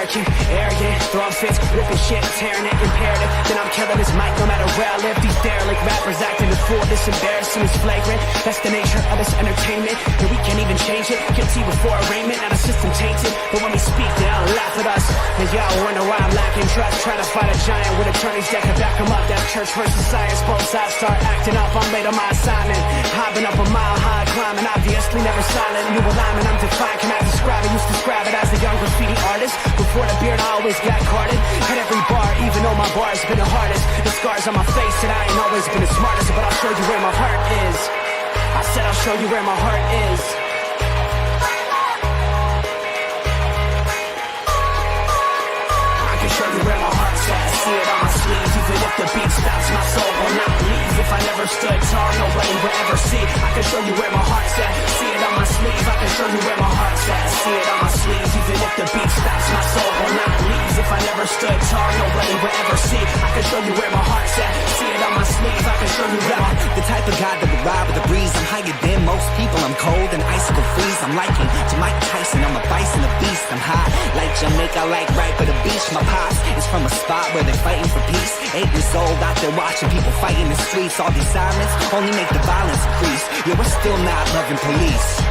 American, arrogant, throwing fits, ripping shit, tearing it, imperative. Then I'm killing this mic no matter where I live. These derelict rappers acting the fool, this embarrassing is flagrant. That's the nature of this entertainment, and we can't even change it. Guilty before arraignment, now the system tainted. But when we speak, they all laugh at us. And y'all wonder why I'm lacking trust. Trying to fight a giant with attorneys that can back them up. That's church versus science, both sides start acting up. I'm late on my assignment, hopping up a mile high, climbing, obviously never silent. New alignment, I'm defiant, can I describe it? Used to describe it as a young graffiti artist. Before the beard, I always got carded. At every bar, even though my bar has been the hardest. The scars on my face, and I ain't always been the smartest. But I'll show you where my heart is. I said I'll show you where my heart is. I can show you where my heart's at. See it on my sleeves. Even if the beat stops, my soul will not leave. If I never stood tall, nobody will ever see. I can show you where my heart's at. See it on my sleeve. I can show you where my heart's at. See it on my sleeves. Even if the beat stops, my soul will not leave. If I never stood tall, nobody will ever see. I can show you where my heart's at. See it on my sleeve. I can show you where my... The type of guy that would ride with a breeze. I'm higher than most people. I'm cold and icicle freeze. I'm liking to Mike Tyson. I'm a bison, a beast. I'm hot like Jamaica, like right by the beach. My pops is from a spot where they're fighting for peace. 8 years old, out there watching people fight in the streets. All these sirens only make the violence increase. Yeah, we're still not loving police.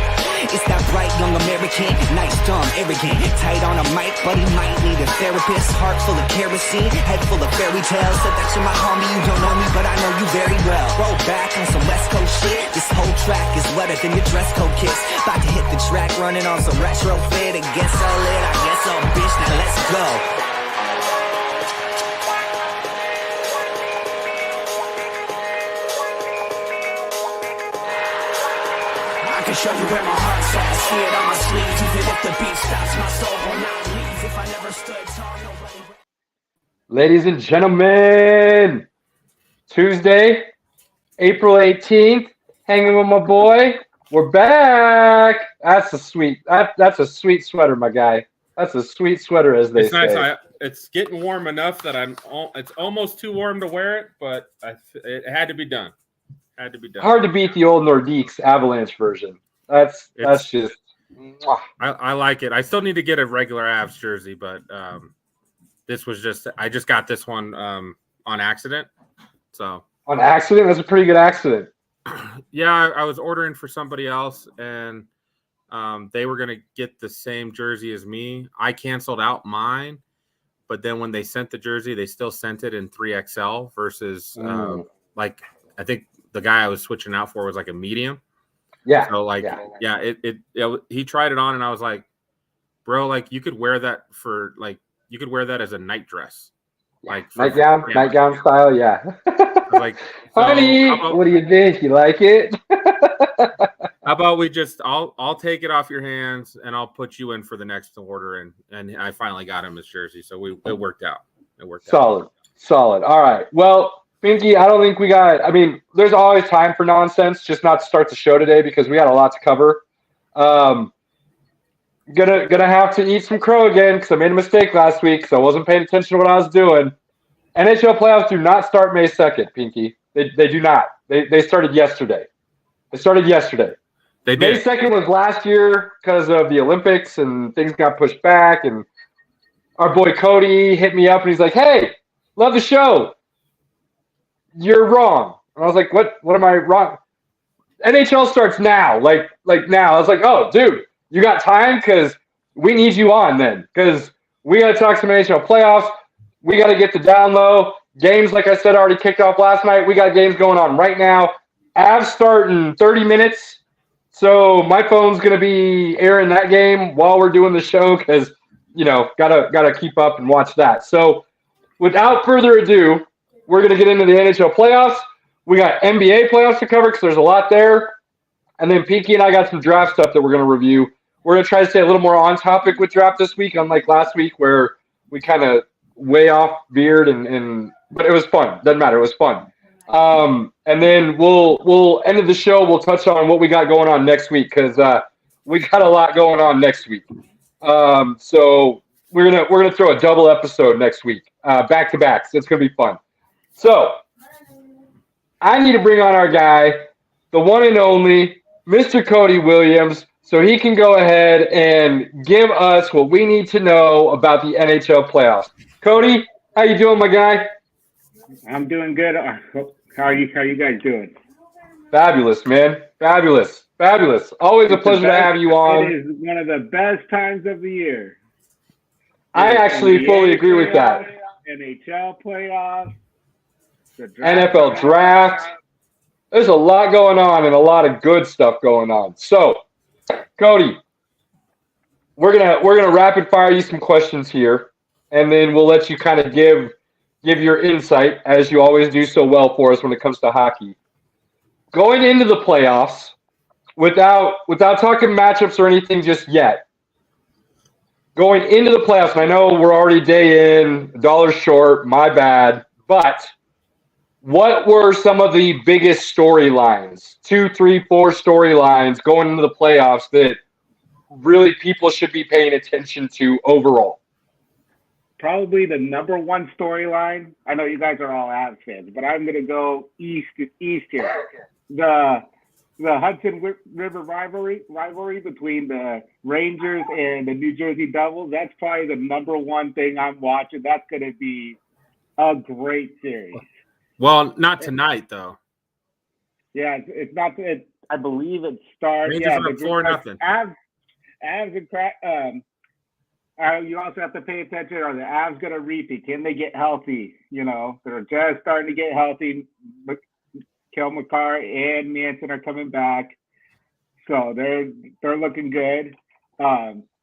It's that bright young American, nice, dumb, arrogant. Tight on a mic, but he might need a therapist. Heart full of kerosene, head full of fairy tales. Said that you're my homie, you don't know me, but I know you very well. Roll back on some West Coast shit. This whole track is wetter than your dress code kiss. About to hit the track, running on some retro fit. I guess so lit, I guess so bitch, now let's go. Show you where my heart's at. See it on my sleeves. Even if the beat stops, my soul will not leave. If I never stood tall, nobody... Ladies and gentlemen, Tuesday, April 18th, hanging with my boy. We're back. That's a sweet sweater, my guy. That's a sweet sweater, as they say. Nice. It's getting warm enough that it's almost too warm to wear it, but it had to be done. Hard to beat the old Nordiques Avalanche version. That's just. I like it. I still need to get a regular Avs jersey, but this was I just got this one on accident. So on accident? That's a pretty good accident. Yeah, I was ordering for somebody else, and they were gonna get the same jersey as me. I canceled out mine, but then when they sent the jersey, they still sent it in 3XL versus like I think the guy I was switching out for was like a medium. Yeah. So he tried it on, and I was like, bro, like you could wear that as a night dress, like nightgown style. Yeah. Like, so honey, what do you think? You like it? How about we just I'll take it off your hands and I'll put you in for the next order, and I finally got him his jersey, so it worked out. Solid. All right. Well, Pinky, I don't think there's always time for nonsense, just not to start the show today because we got a lot to cover. Gonna have to eat some crow again because I made a mistake last week, so I wasn't paying attention to what I was doing. NHL playoffs do not start May 2nd, Pinky. They do not. They started yesterday. They did. May 2nd was last year because of the Olympics and things got pushed back, and our boy Cody hit me up and he's like, hey, love the show. You're wrong. And I was like, what am I wrong? NHL starts now. Like now. I was like, oh, dude, you got time? Because we need you on then. Because we got to talk some NHL playoffs. We got to get the down low. Games, like I said, already kicked off last night. We got games going on right now. Avs start in 30 minutes. So my phone's going to be airing that game while we're doing the show because, gotta keep up and watch that. So without further ado, we're going to get into the NHL playoffs. We got NBA playoffs to cover because there's a lot there. And then Pinky and I got some draft stuff that we're going to review. We're going to try to stay a little more on topic with draft this week, unlike last week where we kind of way off veered but it was fun. Doesn't matter. It was fun. And then we'll end the show. We'll touch on what we got going on next week because we got a lot going on next week. So we're gonna throw a double episode next week, back to back. So it's gonna be fun. So I need to bring on our guy, the one and only Mr. Cody Williams, so he can go ahead and give us what we need to know about the NHL playoffs. Cody, how you doing, my guy? I'm doing good. How are you guys doing? Fabulous, man. Fabulous. Fabulous. Always a pleasure to have you on. It is one of the best times of the year. I actually fully agree with that. NHL playoffs, the NFL draft. There's a lot going on and a lot of good stuff going on. So, Cody, we're gonna rapid fire you some questions here, and then we'll let you kind of give your insight as you always do so well for us when it comes to hockey. Going into the playoffs, without talking matchups or anything just yet. Going into the playoffs, and I know we're already day in, $1 short, my bad, but what were some of the biggest storylines, 2, 3, 4 storylines going into the playoffs that really people should be paying attention to overall? Probably the number one storyline. I know you guys are all Avs fans, but I'm going to go east here. The Hudson River rivalry between the Rangers and the New Jersey Devils, that's probably the number one thing I'm watching. That's going to be a great series. Well, not tonight, though. Yeah, it's not. I believe it starts. Rangers are up 4-0. Avs and you also have to pay attention. Are the Avs going to repeat? Can they get healthy? You know, they're just starting to get healthy. Kel McCarr and Manson are coming back, so they're looking good.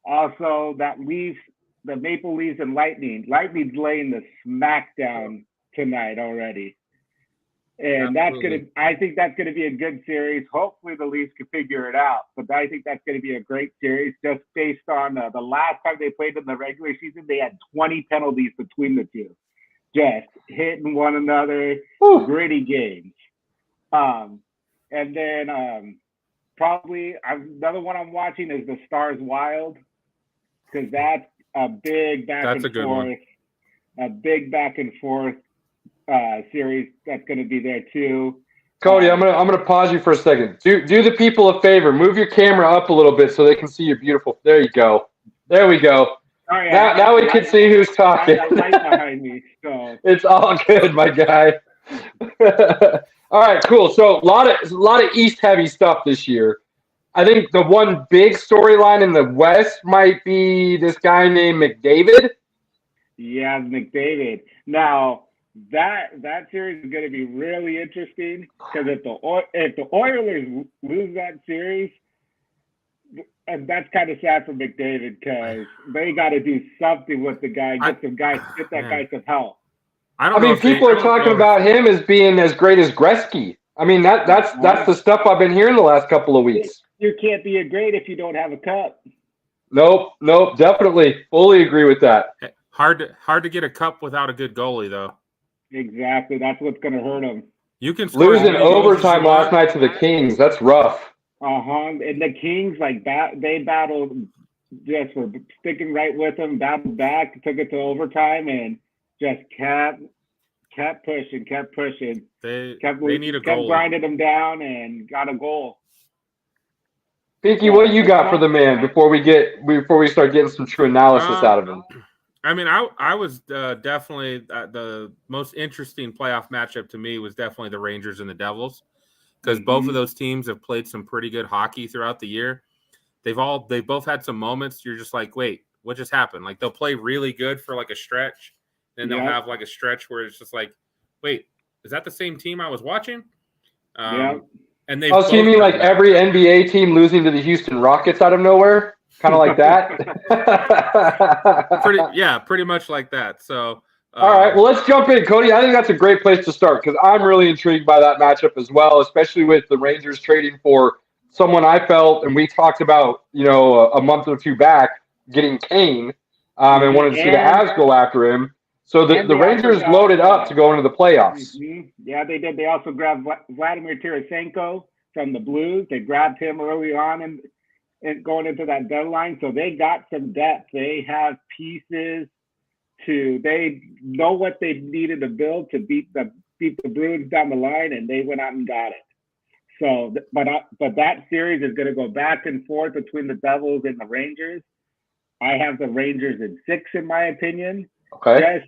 Also, the Maple Leafs and Lightning. Lightning's laying the smackdown tonight already, and I think that's gonna be a good series. Hopefully, the Leafs can figure it out, but I think that's gonna be a great series just based on the last time they played in the regular season. They had 20 penalties between the two, just hitting one another. Ooh. Gritty games. And then probably another one I'm watching is the Stars Wild, because that's a big back and forth series that's going to be there too. Cody, I'm gonna pause you for a second. Do the people a favor. Move your camera up a little bit so they can see your beautiful. There you go. There we go. Sorry, now we can see who's talking. I got light behind me, so It's all good, my guy. All right, cool. So a lot of East heavy stuff this year. I think the one big storyline in the West might be this guy named McDavid. Yeah, McDavid. Now that series is going to be really interesting, because if the Oilers lose that series, and that's kind of sad for McDavid, because they got to do something with the guy, get that guy some help. I mean, people are talking about him as being as great as Gretzky. I mean, that's the stuff I've been hearing the last couple of weeks. You can't be a great if you don't have a cup. Nope, definitely, fully agree with that. Hard to get a cup without a good goalie, though. Exactly, that's what's going to hurt him. You can losing overtime last night to the Kings. That's rough. And the Kings, they battled just for sticking right with them, battled back, took it to overtime, and just kept pushing. They need a goal. Kept grinding them down and got a goal. Pinky, what do you got for the man before we start getting some true analysis out of him? I mean, I was definitely the most interesting playoff matchup to me was definitely the Rangers and the Devils, because both of those teams have played some pretty good hockey throughout the year. They both had some moments you're just like, wait, what just happened? Like, they'll play really good for like a stretch. Then they'll have like a stretch where it's just like, wait, is that the same team I was watching? And they. Oh, so you mean like every NBA team losing to the Houston Rockets out of nowhere? Kind of like that? Pretty much like that. So. All right, well, let's jump in, Cody. I think that's a great place to start, because I'm really intrigued by that matchup as well, especially with the Rangers trading for someone I felt, and we talked about, a month or two back, getting Kane, and wanted to see the Avs go after him. So the Rangers loaded up to go into the playoffs. Mm-hmm. Yeah, they did. They also grabbed Vladimir Tarasenko from the Blues. They grabbed him early on and going into that deadline. So they got some depth. They have pieces they know what they needed to build to beat the Bruins down the line, and they went out and got it. So, but that series is going to go back and forth between the Devils and the Rangers. I have the Rangers in 6, in my opinion. Okay.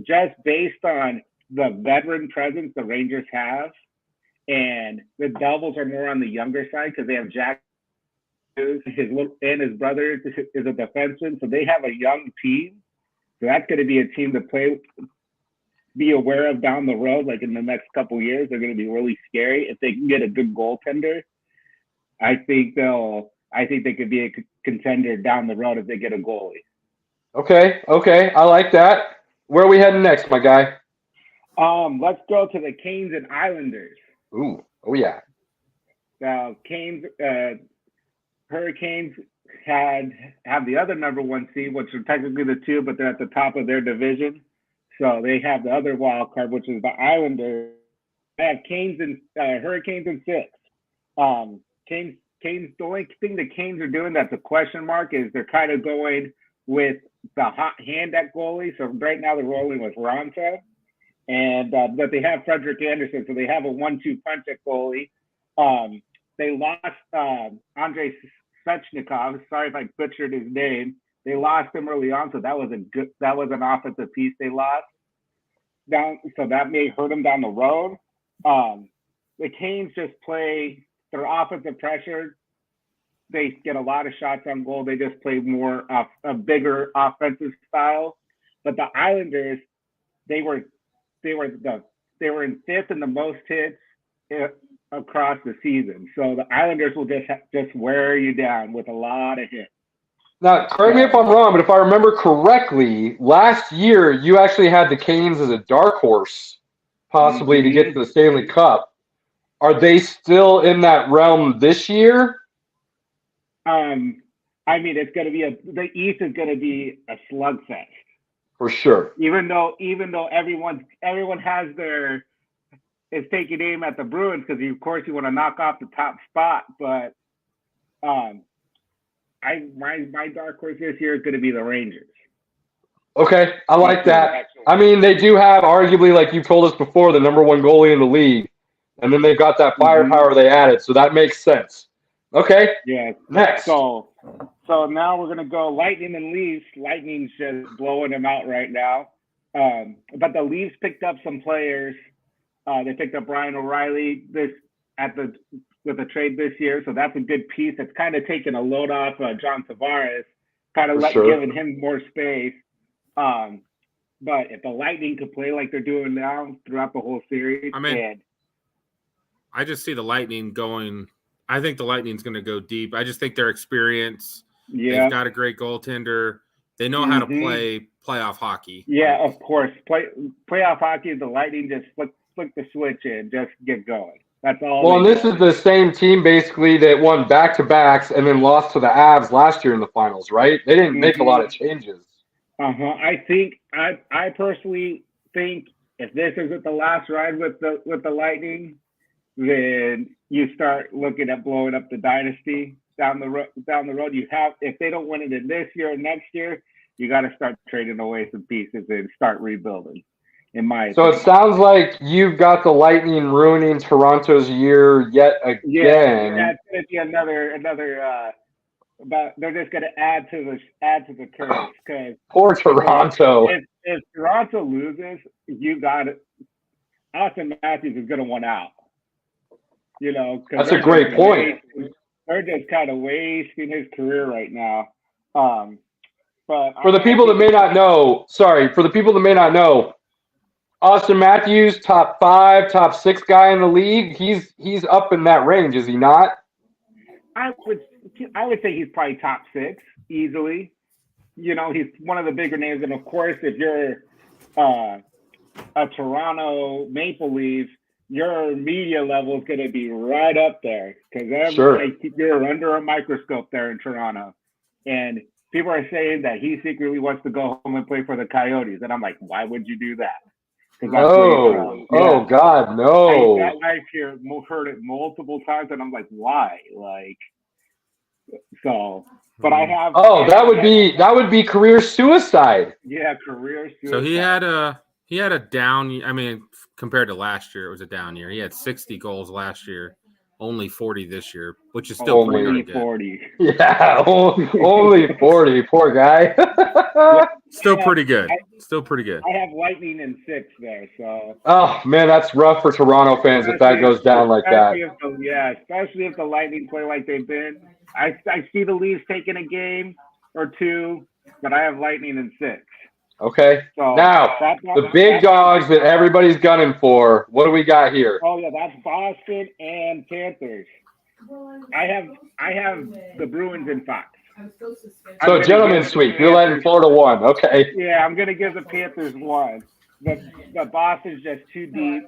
Just based on the veteran presence the Rangers have, and the Devils are more on the younger side because they have Jack, his brother is a defenseman, so they have a young team. So that's going to be a team to be aware of down the road. Like in the next couple years, they're going to be really scary if they can get a good goaltender. I think they could be a contender down the road if they get a goalie. Okay, I like that. Where are we heading next, my guy? Let's go to the Canes and Islanders. Ooh, oh yeah. Now, Hurricanes have the other number 1 seed, which are technically the 2, but they're at the top of their division. So they have the other wild card, which is the Islanders. They have Hurricanes in 6. Canes. The only thing the Canes are doing that's a question mark is they're kind of going with the hot hand at goalie. So right now they're rolling with Ronta, and but they have Frederick Anderson, so they have a 1-2 punch at goalie. They lost Andrei Svechnikov. Sorry if I butchered his name. They lost him early on, so that was an offensive piece they lost. So that may hurt them down the road. The Canes just play their offensive pressure. They get a lot of shots on goal. They just play more a bigger offensive style. But the Islanders, they were in 5th in the most hits across the season. So the Islanders will just wear you down with a lot of hits. Now, correct me if I'm wrong, but if I remember correctly, last year you actually had the Canes as a dark horse, possibly to get to the Stanley Cup. Are they still in that realm this year? I mean, it's going to be the East is going to be a slugfest for sure. Even though everyone is taking aim at the Bruins because of course you want to knock off the top spot, but my dark horse this year is going to be the Rangers. Okay, I like that. I mean, they do have arguably, like you told us before, the number 1 goalie in the league, and then they've got that firepower they added, so that makes sense. Okay. Yeah. Next. So now we're gonna go Lightning and Leafs. Lightning's just blowing them out right now. But the Leafs picked up some players. They picked up Ryan O'Reilly with a trade this year, so that's a good piece. It's kind of taking a load off John Tavares, kind of giving him more space. But if the Lightning could play like they're doing now throughout the whole series, I just see the Lightning going. I think the Lightning's going to go deep. I just think their experience. Yeah. They've got a great goaltender. They know how to play playoff hockey. Yeah, of course. Playoff hockey, the Lightning just flick the switch and just get going. That's all. Well, and this is the same team basically that won back-to-backs and then lost to the Avs last year in the finals, right? They didn't make a lot of changes. I personally think if this isn't the last ride with the Lightning, then you start looking at blowing up the dynasty down the road. If they don't win it in this year or next year, you got to start trading away some pieces and start rebuilding. In my opinion. It sounds like you've got the Lightning ruining Toronto's year yet again. Yeah, that's going to be another. But they're just going to add to the curse because poor Toronto. If Toronto loses, you got it. Austin Matthews is going to want out. That's a great point. They're just kind of wasting his career right now. But for the people that may not know, Austin Matthews, top 5, top 6 guy in the league. He's up in that range, is he not? I would say he's probably top 6 easily. He's one of the bigger names, and of course, if you're a Toronto Maple Leaf, your media level is going to be right up there because you're under a microscope there in Toronto, and people are saying that he secretly wants to go home and play for the Coyotes, and I'm like, why would you do that? Oh God, no! I've heard it multiple times, and I'm like, why? But I have. Oh, that would be career suicide. Yeah, career suicide. So he had a down. I mean, compared to last year, it was a down year. He had 60 goals last year. only 40 this year, which is still pretty Only good. 40. Yeah, only 40. Poor guy. Still pretty good. Still pretty good. I have Lightning in 6 there, so. Oh man, that's rough for Toronto fans if that goes down like that. Especially if the Lightning play like they've been. I see the Leafs taking a game or two, but I have Lightning in 6. Okay. So Now, the big dogs that everybody's gunning for. What do we got here? Oh yeah, that's Boston and Panthers. I have the Bruins in 5. So gentlemen's sweep. You're letting Florida 1. Okay. Yeah, I'm gonna give the Panthers 1. The Boston's just too deep.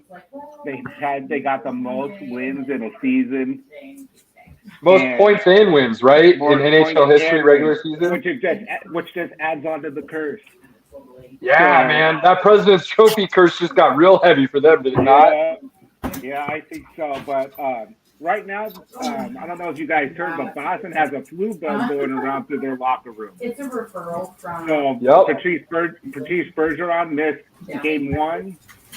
They got the most wins in a season. Most points and wins, right? In NHL history, regular season. Which just adds on to the curse. Yeah, man. That President's Trophy curse just got real heavy for them, did it not? Yeah, I think so. But right now, I don't know if you guys heard, but Boston has a flu bug going around through their locker room. It's a referral from. So Patrice Bergeron missed game 1.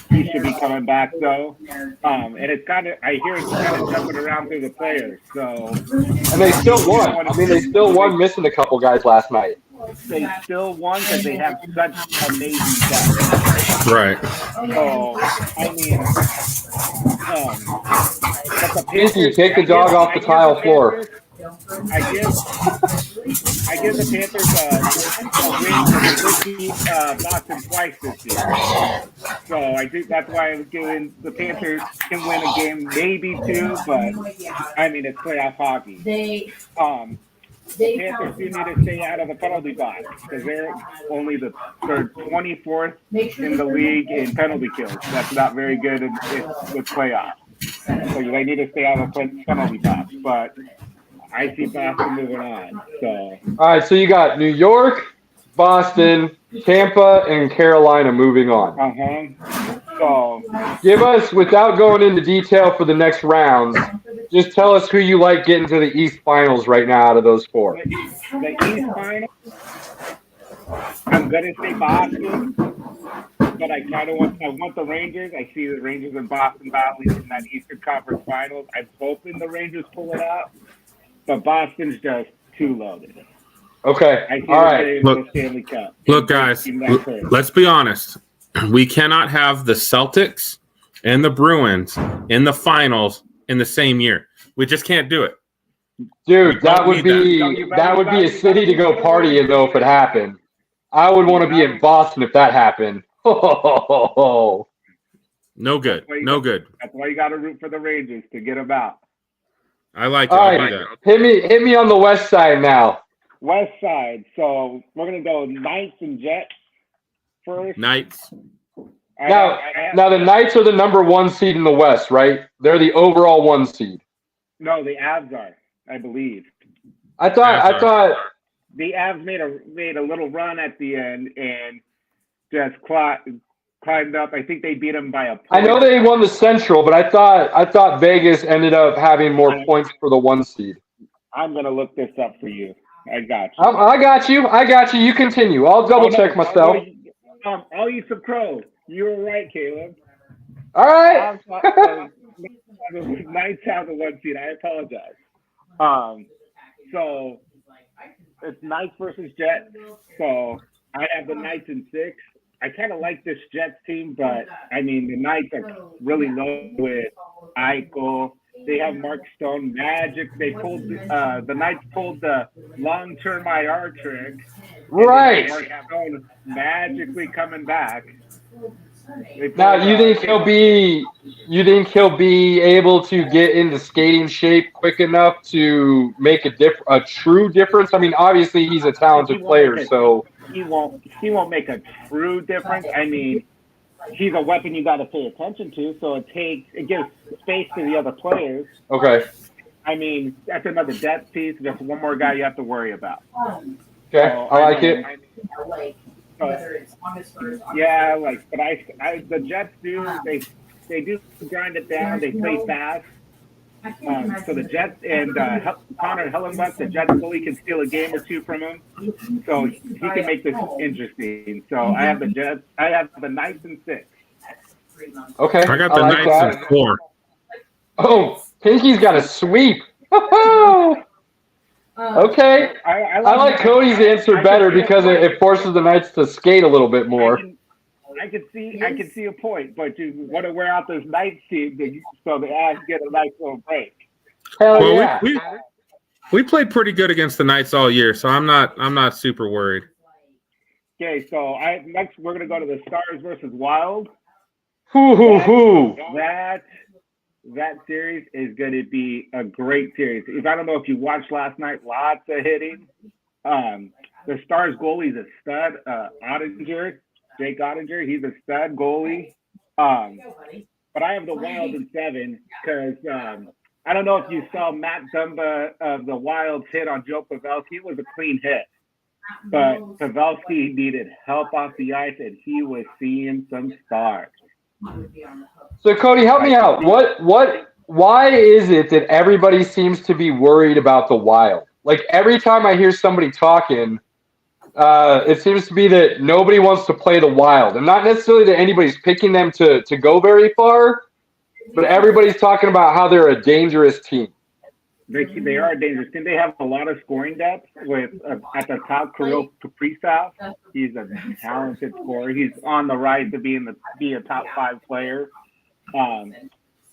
He should be coming back though. And it's I hear it's kind of jumping around through the players. So. And they still won. I mean, they still won missing a couple guys last night. They still won because they have such amazing depth. Right. So, I mean, but the Easy, take the dog off the tile floor. I give the Panthers a win because they beat Boston twice this year. So I think that's why I'm giving the Panthers can win a game, maybe 2, but I mean it's playoff hockey. The Panthers do need to stay out of the penalty box because they're 24th in the league in penalty kills. That's not very good with playoffs. So they need to stay out of the penalty box. But I see Boston moving on. So. All right, so you got New York, Boston, Tampa, and Carolina moving on. So give us, without going into detail for the next rounds, just tell us who you like getting to the East Finals right now out of those 4. The East Finals, I'm gonna say Boston, but I kind of want the Rangers. I see the Rangers and Boston battling in that Eastern Conference Finals. I'm hoping the Rangers pull it out, but Boston's just too loaded. Okay. All right. Look, guys, let's be honest. We cannot have the Celtics and the Bruins in the finals in the same year. We just can't do it. Dude, that would be a city to go party in though if it happened. I would want to be in Boston if that happened. No good. No good. That's why you got to root for the Rangers to get them out. I like it. All right. Hit me on the west side now. West side. So we're gonna go Knights and Jets first. Knights. Now the Knights are the number 1 seed in the West, right? They're the overall 1 seed. No, the Avs are, I believe. I thought the Avs made a little run at the end and just climbed up. I think they beat them by a point. I know they won the Central, but I thought Vegas ended up having more points for the 1 seed. I'm gonna look this up for you. I got you. I got you. You continue. I'll double check myself. I'll eat some crow. You were right, Caleb. All right. Knights have the 1 seed. I apologize. So it's Knights versus Jets. So I have the Knights in 6. I kind of like this Jets team, but I mean the Knights are really low with Eichel. They have Mark Stone, Magic. They pulled the Knights pulled the long-term IR trick. Right. Mark Stone magically coming back. Now, you think he'll be able to get into skating shape quick enough to make a true difference? I mean, obviously he's a talented player, so he won't make a true difference. I mean, he's a weapon you got to pay attention to, so it gives space to the other players. Okay. I mean, that's another depth piece. Just one more guy you have to worry about. Okay, so, I like it. Yeah, but the Jets they do grind it down. They play fast. So the Jets and Connor Hellenbuck, the Jets goalie, can steal a game or 2 from him. So he can make this interesting. So I have the Jets. I have the Knights in 6. Okay. I got the Knights in 4. Oh, Pinky's got a sweep. Okay. I like Cody's answer better because it forces the Knights to skate a little bit more. I can see a point, but you want to wear out this Knights team so the Avs get a nice little break. Hell yeah. We played pretty good against the Knights all year, so I'm not super worried. Okay, so next we're gonna go to the Stars versus Wild. That series is going to be a great series. I don't know if you watched last night, lots of hitting. The Stars goalie's a stud. Jake Ottinger, he's a stud goalie. But I have the Wild in 7 because I don't know if you saw Matt Dumba of the Wild's hit on Joe Pavelski. It was a clean hit. But Pavelski needed help off the ice, and he was seeing some stars. So Cody, help me out. Why is it that everybody seems to be worried about the Wild? Like every time I hear somebody talking, it seems to be that nobody wants to play the Wild, and not necessarily that anybody's picking them to go very far, but everybody's talking about how they're a dangerous team. They are a dangerous team. They have a lot of scoring depth with at the top, Kirill Kaprizov. He's a talented scorer. He's on the rise to be a top 5 player.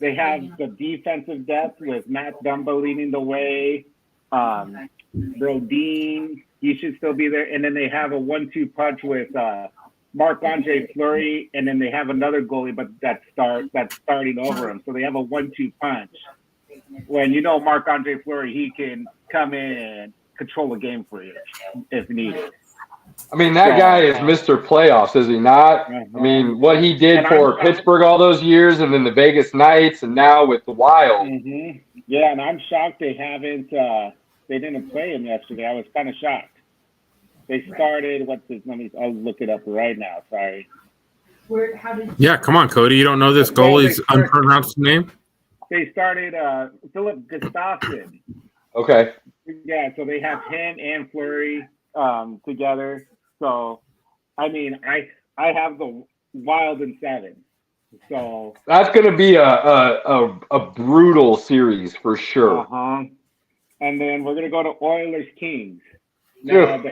They have the defensive depth with Matt Dumba leading the way. Brodin, he should still be there. And then they have a 1-2 punch with Marc-Andre Fleury, and then they have another goalie, but that's starting over him. So they have a 1-2 punch. When you know Marc-Andre Fleury, he can come in and control a game for you if needed. I mean, that guy is Mr. Playoffs, is he not? I mean, what he did for Pittsburgh all those years, and then the Vegas Knights, and now with the Wild. Mm-hmm. Yeah, and I'm shocked they haven't. They didn't play him yesterday. I was kind of shocked. They started. I'll look it up right now. Sorry. Yeah, come on, Cody. You don't know this goalie's unpronounced name? They started Philip Gustafsson. Okay. Yeah, so they have him and Fleury together. So, I mean, I have the Wild in 7. So that's going to be a brutal series for sure. And then we're going to go to Oilers Kings. Now,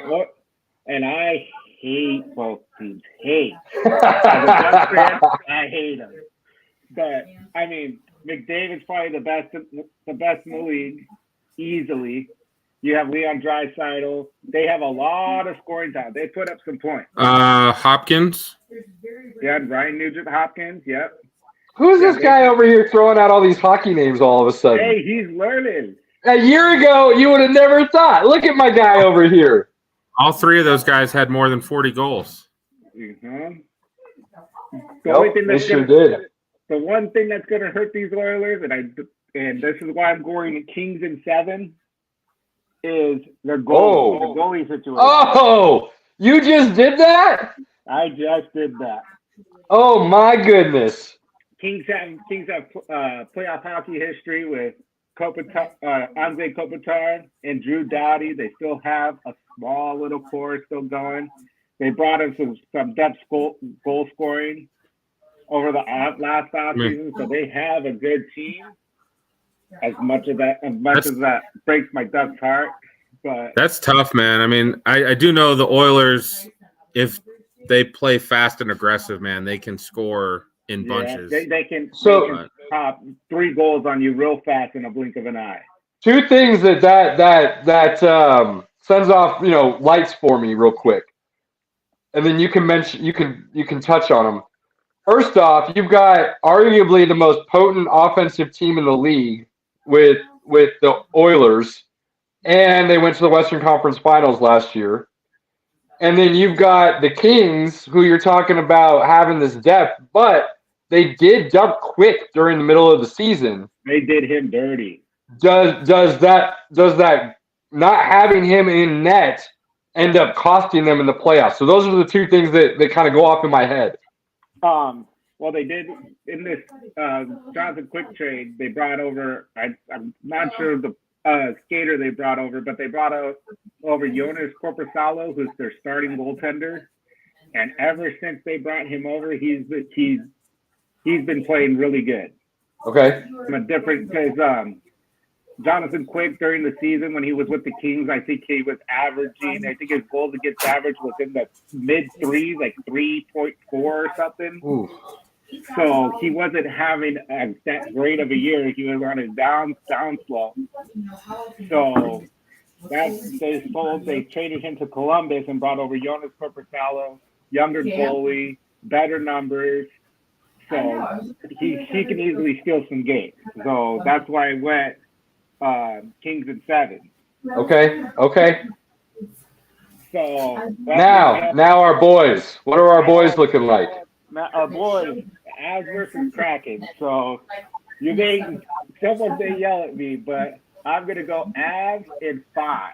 and I hate both teams. As a Ducks fan, I hate them. But I mean, McDavid's probably the best in the league, easily. You have Leon Draisaitl. They have a lot of scoring time. They put up some points. Hopkins. Yeah, Ryan Nugent-Hopkins. Yep. Who's this guy over here throwing out all these hockey names all of a sudden? Hey, he's learning. A year ago, you would have never thought. Look at my guy over here. All 3 of those guys had more than 40 goals. Mm-hmm. They sure did. The one thing that's going to hurt these Oilers, and this is why I'm going to Kings in 7, is their goalie situation. Oh, you just did that? I just did that. Oh my goodness. Kings have playoff hockey history with Anze Kopitar and Drew Doughty. They still have a small little core still going. They brought in some depth goal scoring over the last offseason, so they have a good team. As much as that breaks my Ducks' heart, but that's tough, man. I mean, I do know the Oilers, if they play fast and aggressive, man, they can score in bunches. They can pop 3 goals on you real fast in a blink of an eye. 2 things that sends off lights for me real quick, and then you can touch on them. First off, you've got arguably the most potent offensive team in the league with the Oilers, and they went to the Western Conference Finals last year. And then you've got the Kings, who you're talking about having this depth, but they did dump Quick during the middle of the season. They did him dirty. Does that not having him in net end up costing them in the playoffs? So those are the 2 things that kind of go off in my head. Well, they did in this Jonathan Quick trade. They brought over. I'm not sure the skater they brought over, but they brought over Jonas Korpisalo, who's their starting goaltender. And ever since they brought him over, he's been playing really good. Okay. A different because Jonathan Quick during the season when he was with the Kings, I think he was averaging. I think his goals against average was in the mid threes, like 3.4 or something. Ooh. So he wasn't having that great of a year. He was on his down slow. So they traded him to Columbus and brought over Jonas Corposalo, younger goalie, better numbers. So he can easily steal some games. So that's why I went Kings in 7. Okay. So Now our boys. What are our boys looking like? Our boys, Avs versus Kraken. So someone may yell at me, but I'm gonna go Avs in 5.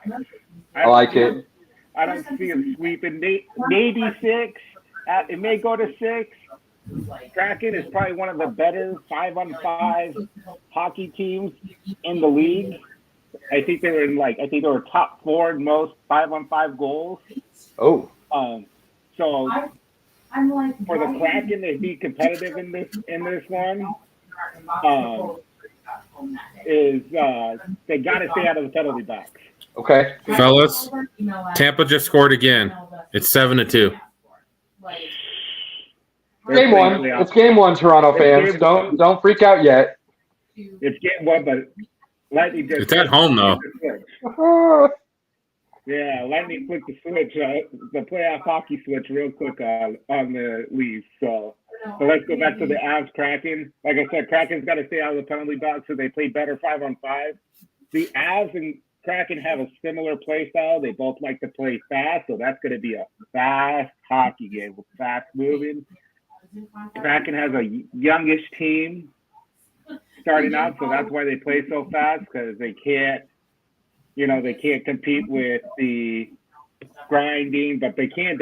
I like it. I don't see them sweeping. Maybe 6. It may go to 6. Kraken is probably one of the better 5-on-5 hockey teams in the league. I think they were top 4 in most 5-on-5 goals. Oh. So for the Kraken to be competitive in this one, they got to stay out of the penalty box. Okay. Fellas, Tampa just scored again. It's 7-2. Game 1. It's game 1, Toronto fans. Don't freak out yet. It's game 1, but Lightning just. It's at home though. Yeah, Lightning flicked the switch, the playoff hockey switch, real quick on the Leafs. So let's go back to the Avs Kraken. Like I said, Kraken's got to stay out of the penalty box, so they play better 5-on-5. The Avs and Kraken have a similar play style. They both like to play fast, so that's going to be a fast hockey game with fast moving. Kraken has a youngish team starting out, so that's why they play so fast, because they can't compete with the grinding, but they can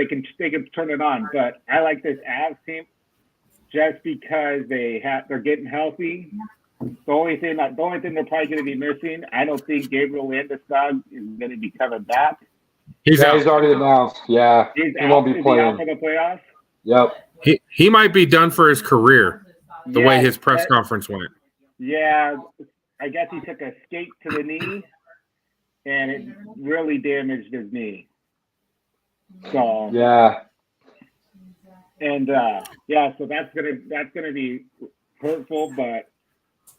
turn it on. But I like this Avs team just because they're getting healthy. The only thing they're probably going to be missing, I don't think Gabriel Landeskog is going to be coming back. He's already announced. Yeah, he won't be playing. Out for the playoffs. Yep. He might be done for his career. The way his press conference went. Yeah, I guess he took a skate to the knee, and it really damaged his knee. So yeah, and so that's gonna be hurtful. But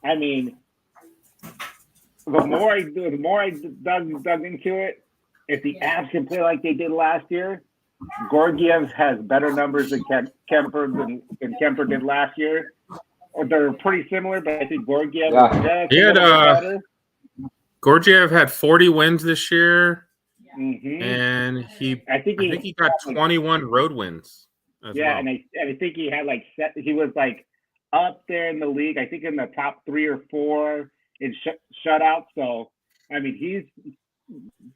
I mean, the more I dug into it, if the Avs can play like they did last year, Georgiev has better numbers than Kemper did last year. Or they're pretty similar, but I think Georgiev better. Georgiev had 40 wins this year, and I think he got 21 road wins. As well. And I think he had he was up there in the league. I think in the top 3 or 4 in shutouts. So I mean,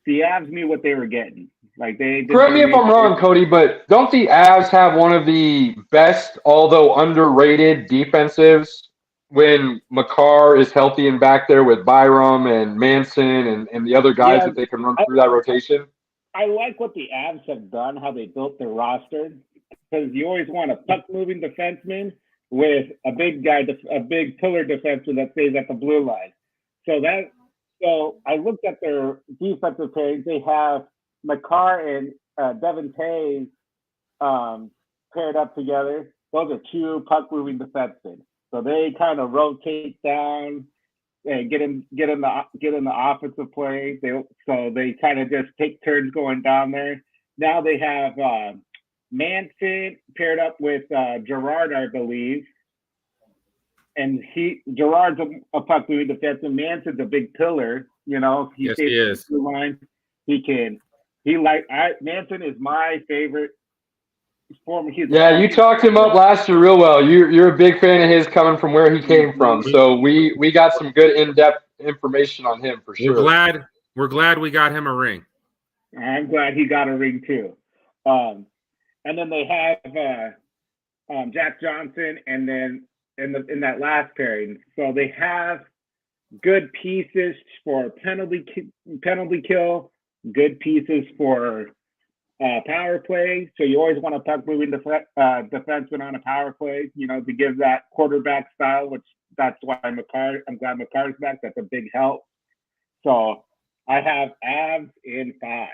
the Avs knew what they were getting. Correct me if I'm wrong, Cody, but don't the Avs have one of the best, although underrated, defensives when Makar is healthy and back there with Byram and Manson and the other guys that they can run through that rotation? I like what the Avs have done, how they built their roster, because you always want a puck-moving defenseman with a big guy, a big pillar defenseman that stays at the blue line. So I looked at their defensive page. They have Makar and Devin Tays paired up together. Those are 2 puck-moving defensemen. So they kind of rotate down and get in the offensive play. So they kind of just take turns going down there. Now they have Manson paired up with Gerard, I believe. And Gerard's a puck-moving defenseman. Manson's a big pillar. He is. The line. Manson is my favorite former. You talked him up last year real well. You're a big fan of his coming from where he came from. So we got some good in-depth information on him for sure. We're glad we got him a ring. I'm glad he got a ring too. And then they have Jack Johnson, and then in that last pairing. So they have good pieces for penalty kill, good pieces for power play. So you always want a puck moving defenseman on a power play, to give that quarterback style, which that's why I'm glad McCarr's back. That's a big help. So I have Avs in 5.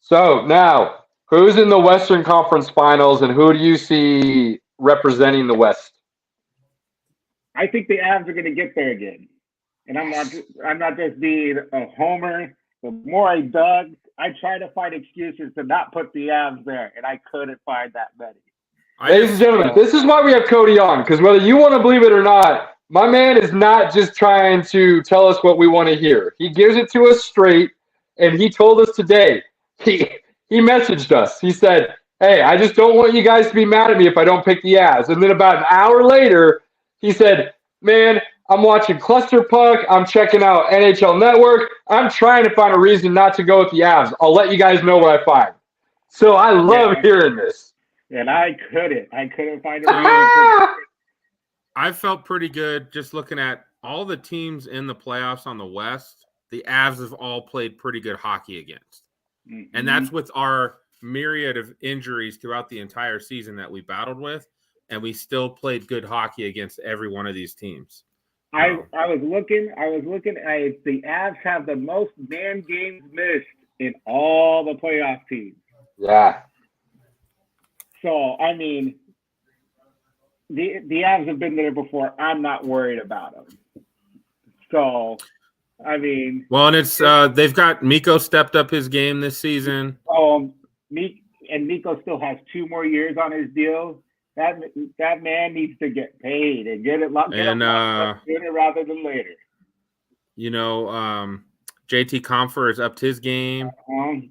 So now, who's in the Western Conference Finals, and who do you see representing the West? I think the Avs are going to get there again, and I'm not just being a homer. The more I dug, I tried to find excuses to not put the Avs there, and I couldn't find that many. Ladies and gentlemen, this is why we have Cody on, because whether you want to believe it or not, my man is not just trying to tell us what we want to hear. He gives it to us straight, and he told us today, he messaged us. He said, hey, I just don't want you guys to be mad at me if I don't pick the Avs. And then about an hour later, he said, man, I'm watching Clusterpuck. I'm checking out NHL Network. I'm trying to find a reason not to go with the Avs. I'll let you guys know what I find. So I love hearing this. And I couldn't find a reason. I felt pretty good just looking at all the teams in the playoffs on the West. The Avs have all played pretty good hockey against. Mm-hmm. And that's with our myriad of injuries throughout the entire season that we battled with. And we still played good hockey against every one of these teams. I was looking at the Avs have the most man games missed in all the playoff teams. Yeah. So, I mean, the Avs have been there before. I'm not worried about them. So, I mean. Well, and it's they've got Mikko stepped up his game this season. Mikko still has 2 more years on his deal. That man needs to get paid and get it locked up sooner rather than later. You know, JT Compher has upped his game.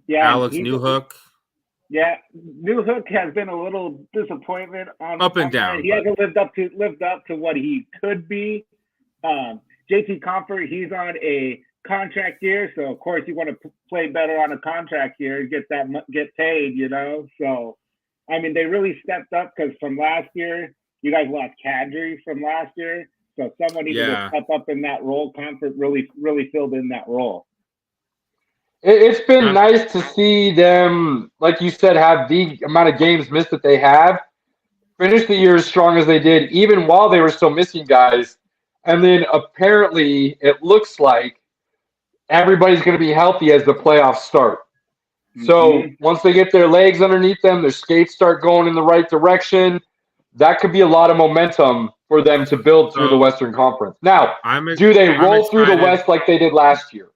Yeah, Alex Newhook. Yeah, Newhook has been a little disappointment up and down. He hasn't lived up to what he could be. JT Compher, he's on a contract year, so of course you want to play better on a contract year, get paid, you know. So. I mean, they really stepped up because from last year, you guys lost Kadri from last year. So someone needed to step up in that role. Comfort really filled in that role. It's been nice to see them, like you said, have the amount of games missed that they have, finish the year as strong as they did, even while they were still missing guys. And then apparently it looks like everybody's going to be healthy as the playoffs start. So once they get their legs underneath them, their skates start going in the right direction, that could be a lot of momentum for them to build through the Western Conference. Now, do they roll through the West like they did last year?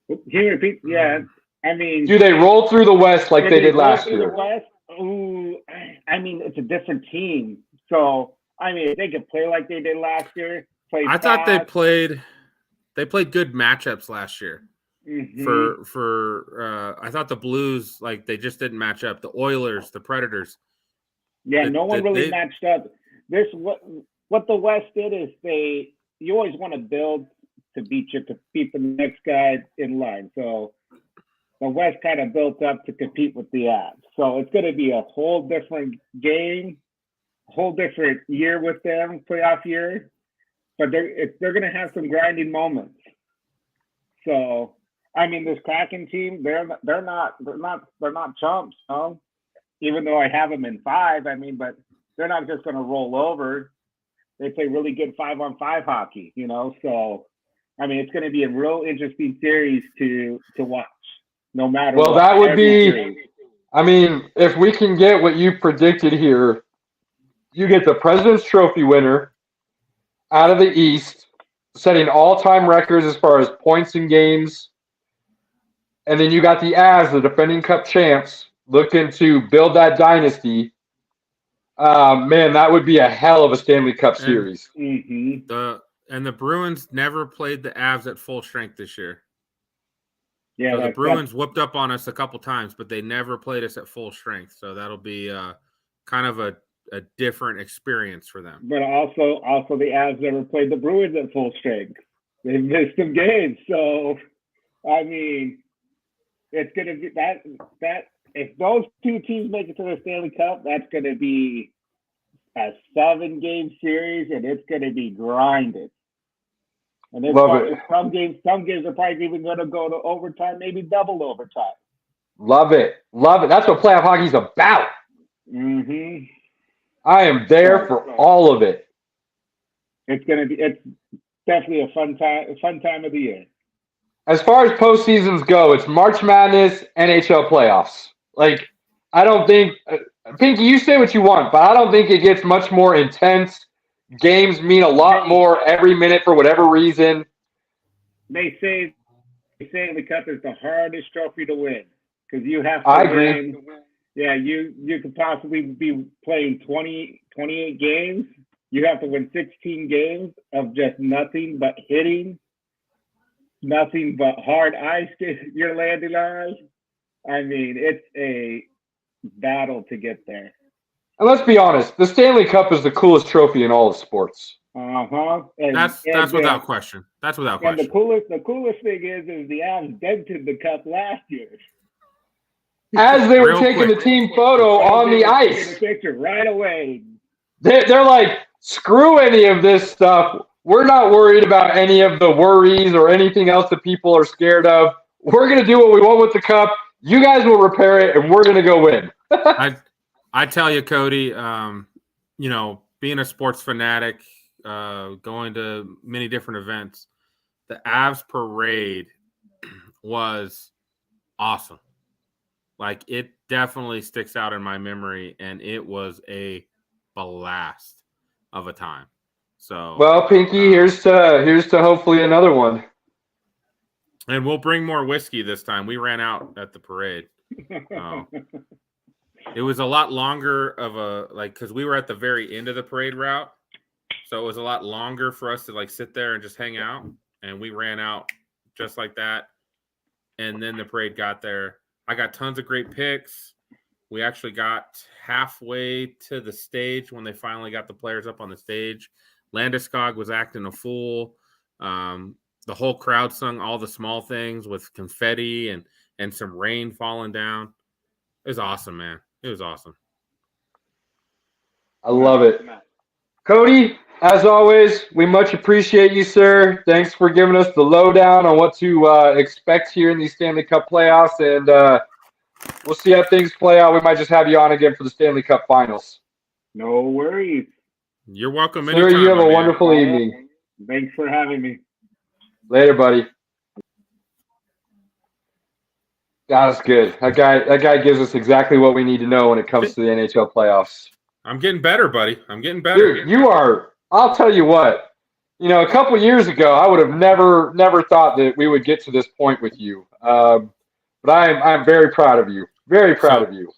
Can you repeat? Yeah. I mean, do they roll through the West like they did last year? Ooh, I mean, it's a different team. So, I mean, if they could play like they did last year, I thought they played good matchups last year. Mm-hmm. I thought the Blues, like, they just didn't match up. The Oilers, the Predators. Yeah, no one really matched up. What the West did is you always want to build to beat the next guy in line. So the West kind of built up to compete with the Avs. So it's going to be a whole different game, a whole different year with them, playoff year. But they're going to have some grinding moments. So. I mean, this Kraken team, they're not chumps, no? Even though I have them in 5, I mean, but they're not just going to roll over. They play really good 5-on-5 hockey, you know? So, I mean, it's going to be a real interesting series to watch, no matter what. Well, that would be, I mean, if we can get what you predicted here, you get the President's Trophy winner out of the East, setting all-time records as far as points in games. And then you got the Avs, the defending Cup champs, looking to build that dynasty. Man, that would be a hell of a Stanley Cup series. The Bruins never played the Avs at full strength this year. Yeah, so the Bruins whooped up on us a couple times, but they never played us at full strength. So that'll be kind of a different experience for them. But also the Avs never played the Bruins at full strength. They missed some games. So, I mean, it's going to be that if those 2 teams make it to the Stanley Cup, that's going to be a 7-game series, and it's going to be grinded. And some games are probably even going to go to overtime, maybe double overtime. Love it. That's what playoff hockey's about. Mm-hmm. I am there for all of it. It's definitely a fun time of the year. As far as postseasons go, it's March Madness, NHL playoffs. Like, I don't think Pinky, you say what you want, but I don't think it gets much more intense. Games mean a lot more every minute for whatever reason. They say the cup is the hardest trophy to win because you have to I agree. win. Yeah, you could possibly be playing 28 games. You have to win 16 games of just nothing but hitting, nothing but hard ice you're landing on. I mean, it's a battle to get there. And let's be honest, the Stanley Cup is the coolest trophy in all of sports. Uh-huh. That's without question. That's without question. And the coolest thing is the Avs dented the cup last year. As they were taking the team photo on the ice. The picture right away. They're like, screw any of this stuff. We're not worried about any of the worries or anything else that people are scared of. We're going to do what we want with the cup. You guys will repair it, and we're going to go win. I tell you, Cody, being a sports fanatic, going to many different events, the Avs parade was awesome. Like, it definitely sticks out in my memory, and it was a blast of a time. So, well, Pinky, here's to hopefully another one. And we'll bring more whiskey this time. We ran out at the parade. It was a lot longer of because we were at the very end of the parade route. So it was a lot longer for us to sit there and just hang out. And we ran out just like that. And then the parade got there. I got tons of great pics. We actually got halfway to the stage when they finally got the players up on the stage. Landeskog was acting a fool. The whole crowd sung all the small things with confetti and some rain falling down. It was awesome, man. It was awesome. I love it. Cody, as always, we much appreciate you, sir. Thanks for giving us the lowdown on what to expect here in these Stanley Cup playoffs, and we'll see how things play out. We might just have you on again for the Stanley Cup Finals. No worries. You're welcome Sir, anytime. you have a wonderful evening. Thanks for having me. Later, buddy. That's good. That guy gives us exactly what we need to know when it comes to the NHL playoffs. I'm getting better, buddy. I'm getting better. Dude, you are. I'll tell you what. A couple years ago, I would have never thought that we would get to this point with you. But I'm very proud of you. Very proud of you.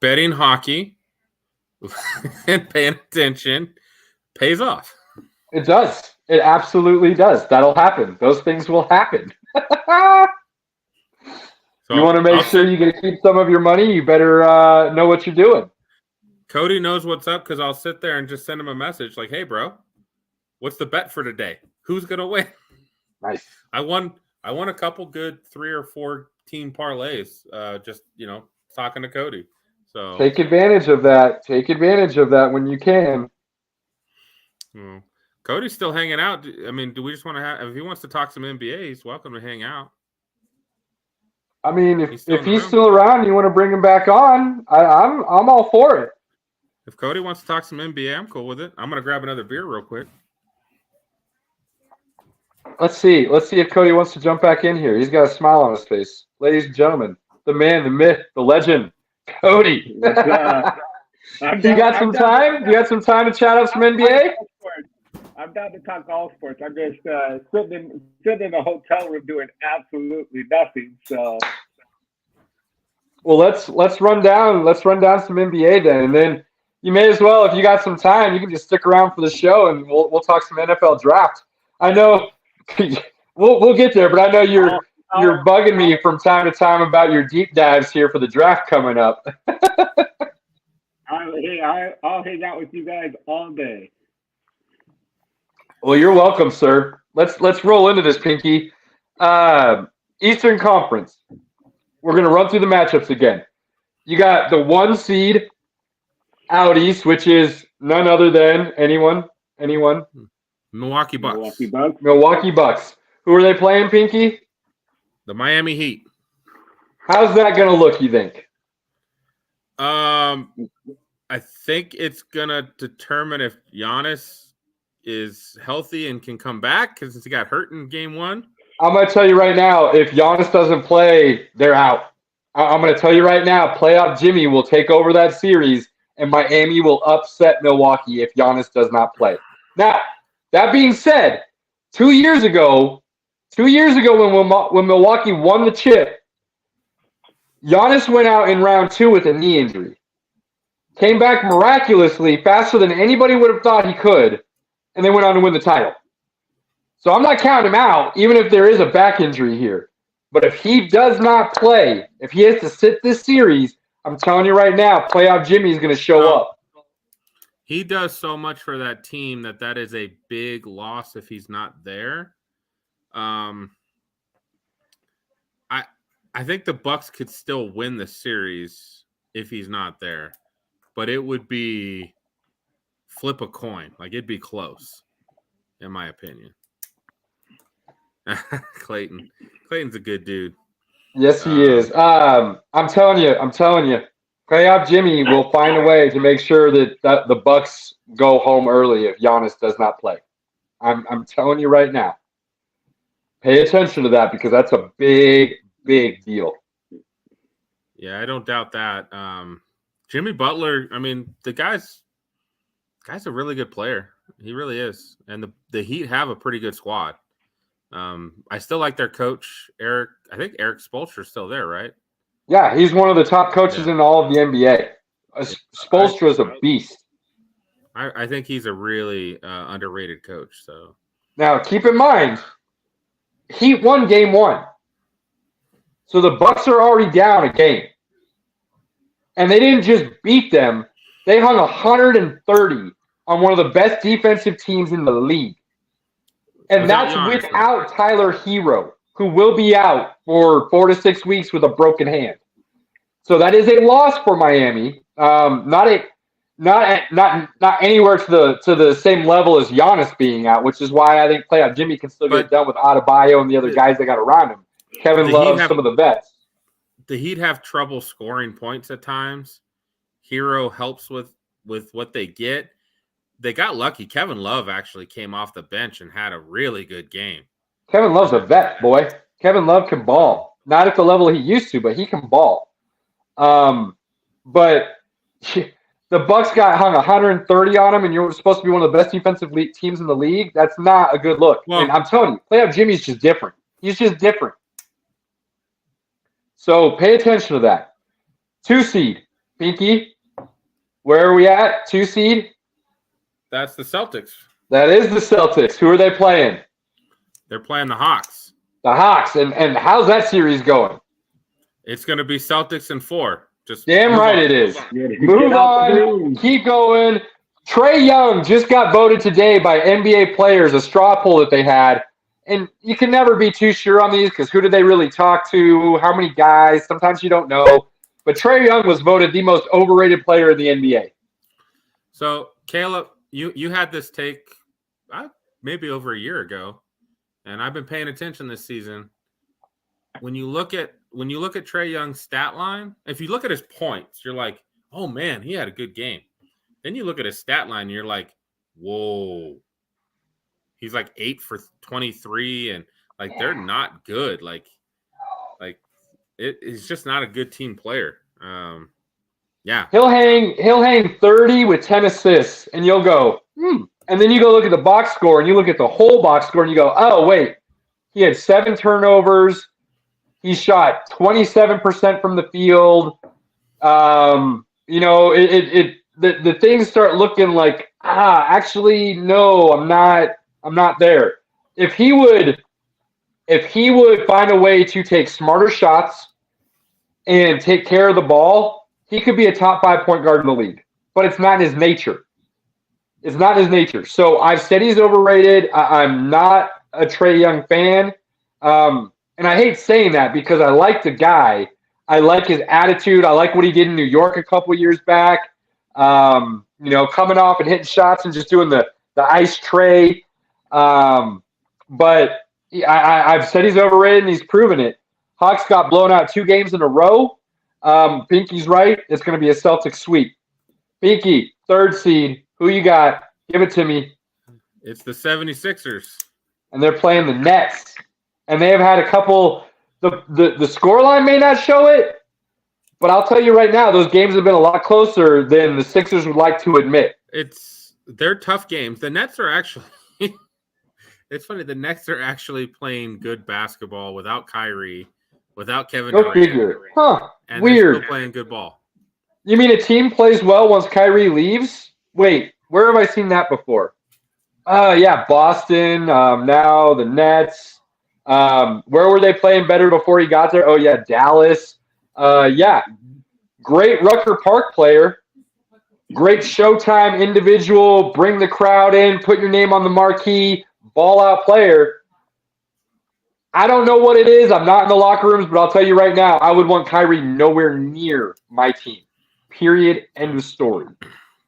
betting hockey and paying attention pays off. It does. It absolutely does. That'll happen. Those things will happen. So you want to make sure you get to keep some of your money, you better know what you're doing. Cody knows what's up because I'll sit there and just send him a message like, hey, bro, what's the bet for today? Who's going to win? Nice. I won a couple good 3 or 4 team parlays just, talking to Cody. So take advantage of that. Take advantage of that when you can. Cody's still hanging out. I mean, do we just want to have – if he wants to talk some NBA, he's welcome to hang out. I mean, if he's still around, you want to bring him back on, I'm all for it. If Cody wants to talk some NBA, I'm cool with it. I'm going to grab another beer real quick. Let's see if Cody wants to jump back in here. He's got a smile on his face. Ladies and gentlemen, the man, the myth, the legend, Cody. You got some time? You got some time to chat up some NBA? I'm down to talk all sports. I'm just sitting in a hotel room doing absolutely nothing. So, well, let's run down some NBA then, and then you may as well, if you got some time, you can just stick around for the show, and we'll talk some NFL draft. I know we'll get there, but I know you're bugging me from time to time about your deep dives here for the draft coming up. I'll hang out with you guys all day. Well, you're welcome, sir. Let's roll into this, Pinky. Eastern Conference. We're going to run through the matchups again. You got the 1 seed out east, which is none other than anyone. Milwaukee Bucks. Milwaukee Bucks. Who are they playing, Pinky? The Miami Heat. How's that going to look, you think? I think it's gonna determine if Giannis is healthy and can come back because he got hurt in game 1. I'm going to tell you right now, if Giannis doesn't play, they're out. I'm going to tell you right now, playoff Jimmy will take over that series, and Miami will upset Milwaukee if Giannis does not play. Now, that being said, 2 years ago when Milwaukee won the chip, Giannis went out in round 2 with a knee injury. Came back miraculously, faster than anybody would have thought he could, and they went on to win the title. So I'm not counting him out, even if there is a back injury here. But if he does not play, if he has to sit this series, I'm telling you right now, playoff Jimmy is going to show up. He does so much for that team that is a big loss if he's not there. I think the Bucks could still win the series if he's not there, but it would be flip a coin. Like, it'd be close, in my opinion. Clayton's a good dude. Yes, he is. I'm telling you, playoff Jimmy will find a way to make sure that the Bucks go home early if Giannis does not play. I'm telling you right now. Pay attention to that because that's a big, big deal. Yeah, I don't doubt that. Jimmy Butler, I mean, the guy's a really good player. He really is. And the Heat have a pretty good squad. I still like their coach, Eric. I think Eric Spoelstra's still there, right? Yeah, he's one of the top coaches in all of the NBA. Spoelstra is a beast. I think he's a really underrated coach. So now, keep in mind, Heat won game 1, so the Bucks are already down a game, and they didn't just beat them; they hung 130 on one of the best defensive teams in the league. And that's without Tyler Hero, who will be out for 4 to 6 weeks with a broken hand. So that is a loss for Miami. Not anywhere to the same level as Giannis being out, which is why I think playoff Jimmy can still get done with Adebayo and the other guys they got around him. Kevin Love, some of the vets. The Heat have trouble scoring points at times. Hero helps with what they get. They got lucky. Kevin Love actually came off the bench and had a really good game. Kevin Love's a vet, boy. Kevin Love can ball. Not at the level he used to, but he can ball. But the Bucks got hung 130 on him, and you're supposed to be one of the best defensive teams in the league. That's not a good look. Well, and I'm telling you, playoff Jimmy's just different. He's just different. So pay attention to that. 2 seed. Pinky, where are we at? 2 seed? That's the Celtics. That is the Celtics. Who are they playing? They're playing the Hawks. The Hawks. And how's that series going? It's going to be Celtics in 4. Just damn right it is. Move on. Keep going. Trae Young just got voted today by NBA players, a straw poll that they had. And you can never be too sure on these because who did they really talk to? How many guys? Sometimes you don't know. But Trae Young was voted the most overrated player in the NBA. So, Caleb, you had this take maybe over a year ago, and I've been paying attention this season. When you look at Trae Young's stat line, if you look at his points, you're like, oh man, he had a good game. Then you look at his stat line, and you're like, whoa, he's like 8 for 23, and like they're not good. Like it's just not a good team player. Yeah, he'll hang 30 with 10 assists, and you'll go, And then you go look at the box score, and you look at the whole box score, and you go, oh wait, he had 7 turnovers. He shot 27% from the field. The things start looking like, actually, no, I'm not there. If he would find a way to take smarter shots and take care of the ball, he could be a top 5 point guard in the league. But it's not his nature. It's not his nature. So I've said he's overrated. I'm not a Trae Young fan. And I hate saying that because I like the guy. I like his attitude. I like what he did in New York a couple of years back. Coming off and hitting shots and just doing the ice tray. But I've said he's overrated, and he's proven it. Hawks got blown out 2 games in a row. Pinky's right. It's going to be a Celtics sweep. Pinky, 3rd seed. Who you got? Give it to me. It's the 76ers. And they're playing the Nets. And they have had a couple the scoreline may not show it, but I'll tell you right now, those games have been a lot closer than the Sixers would like to admit. They're tough games. The Nets are actually it's funny, the Nets are actually playing good basketball without Kyrie, without Kevin Go Durant. figure. Huh. And Weird. they're still playing good ball. You mean a team plays well once Kyrie leaves? Wait, where have I seen that before? Yeah, Boston, now the Nets. Where were they playing better before he got there? Oh, yeah, Dallas. Yeah, great Rucker Park player. Great Showtime individual. Bring the crowd in. Put your name on the marquee. Ball-out player. I don't know what it is. I'm not in the locker rooms, but I'll tell you right now, I would want Kyrie nowhere near my team. Period. End of story.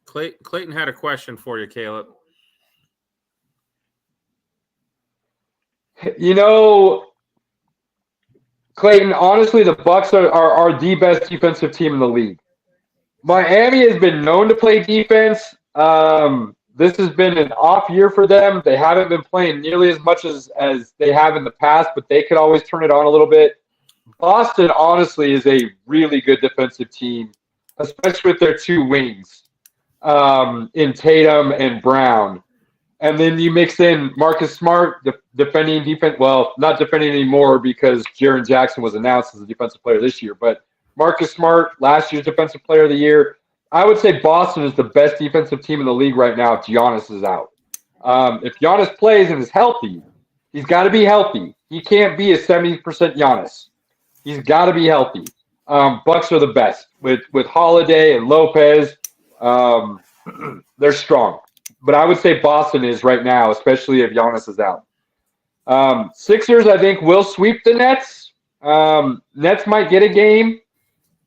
Clayton had a question for you, Caleb. You know, Clayton, honestly, the Bucks are the best defensive team in the league. Miami has been known to play defense. This has been an off year for them. They haven't been playing nearly as much as they have in the past, but they could always turn it on a little bit. Boston, honestly, is a really good defensive team, especially with their 2 wings in Tatum and Brown. And then you mix in Marcus Smart, defending defense. Well, not defending anymore because Jaren Jackson was announced as a defensive player this year. But Marcus Smart, last year's defensive player of the year. I would say Boston is the best defensive team in the league right now if Giannis is out. If Giannis plays and is healthy, he's got to be healthy. He can't be a 70% Giannis. He's got to be healthy. Bucks are the best. With Holiday and Lopez, they're strong. But I would say Boston is right now, especially if Giannis is out. Sixers, I think, will sweep the Nets. Nets might get a game,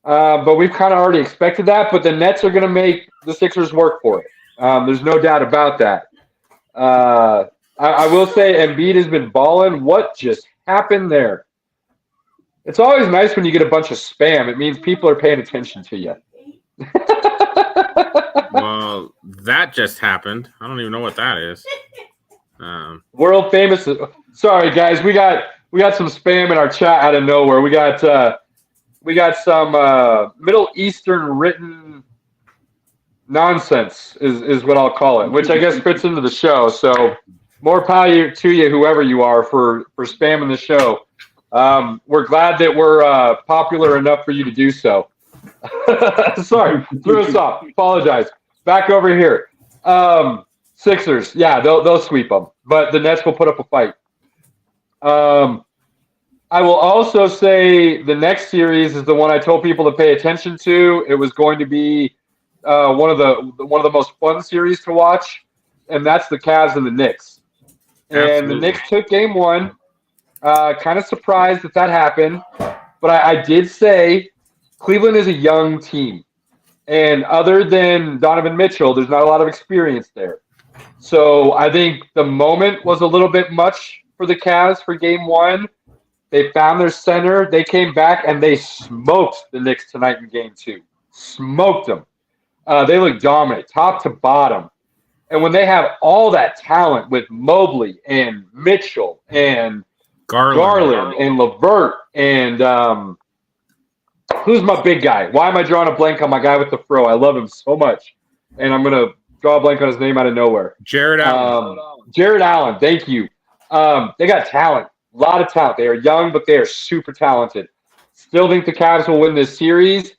but we've kind of already expected that. But the Nets are going to make the Sixers work for it. There's no doubt about that. I will say Embiid has been balling. What just happened there? It's always nice when you get a bunch of spam. It means people are paying attention to you. Well, that just happened. I don't even know what that is. World famous. Sorry, guys. We got some spam in our chat out of nowhere. We got some Middle Eastern written nonsense is what I'll call it, which I guess fits into the show. So more power to you, whoever you are, for spamming the show. We're glad that we're popular enough for you to do so. Sorry, threw us off. Apologize. Back over here. Sixers, yeah, they'll sweep them, but the Nets will put up a fight. I will also say the next series is the one I told people to pay attention to. It was going to be one of the most fun series to watch, and that's the Cavs and the Knicks. Absolutely. And the Knicks took game 1. Kind of surprised that happened, but I did say Cleveland is a young team. And other than Donovan Mitchell, there's not a lot of experience there. So I think the moment was a little bit much for the Cavs for game 1. They found their center. They came back, and they smoked the Knicks tonight in game 2. Smoked them. They look dominant, top to bottom. And when they have all that talent with Mobley and Mitchell and Garland and LeVert and who's my big guy? Why am I drawing a blank on my guy with the fro? I love him so much. And I'm going to draw a blank on his name out of nowhere. Jared Allen. Jared Allen, thank you. They got talent, a lot of talent. They are young, but they are super talented. Still think the Cavs will win this series.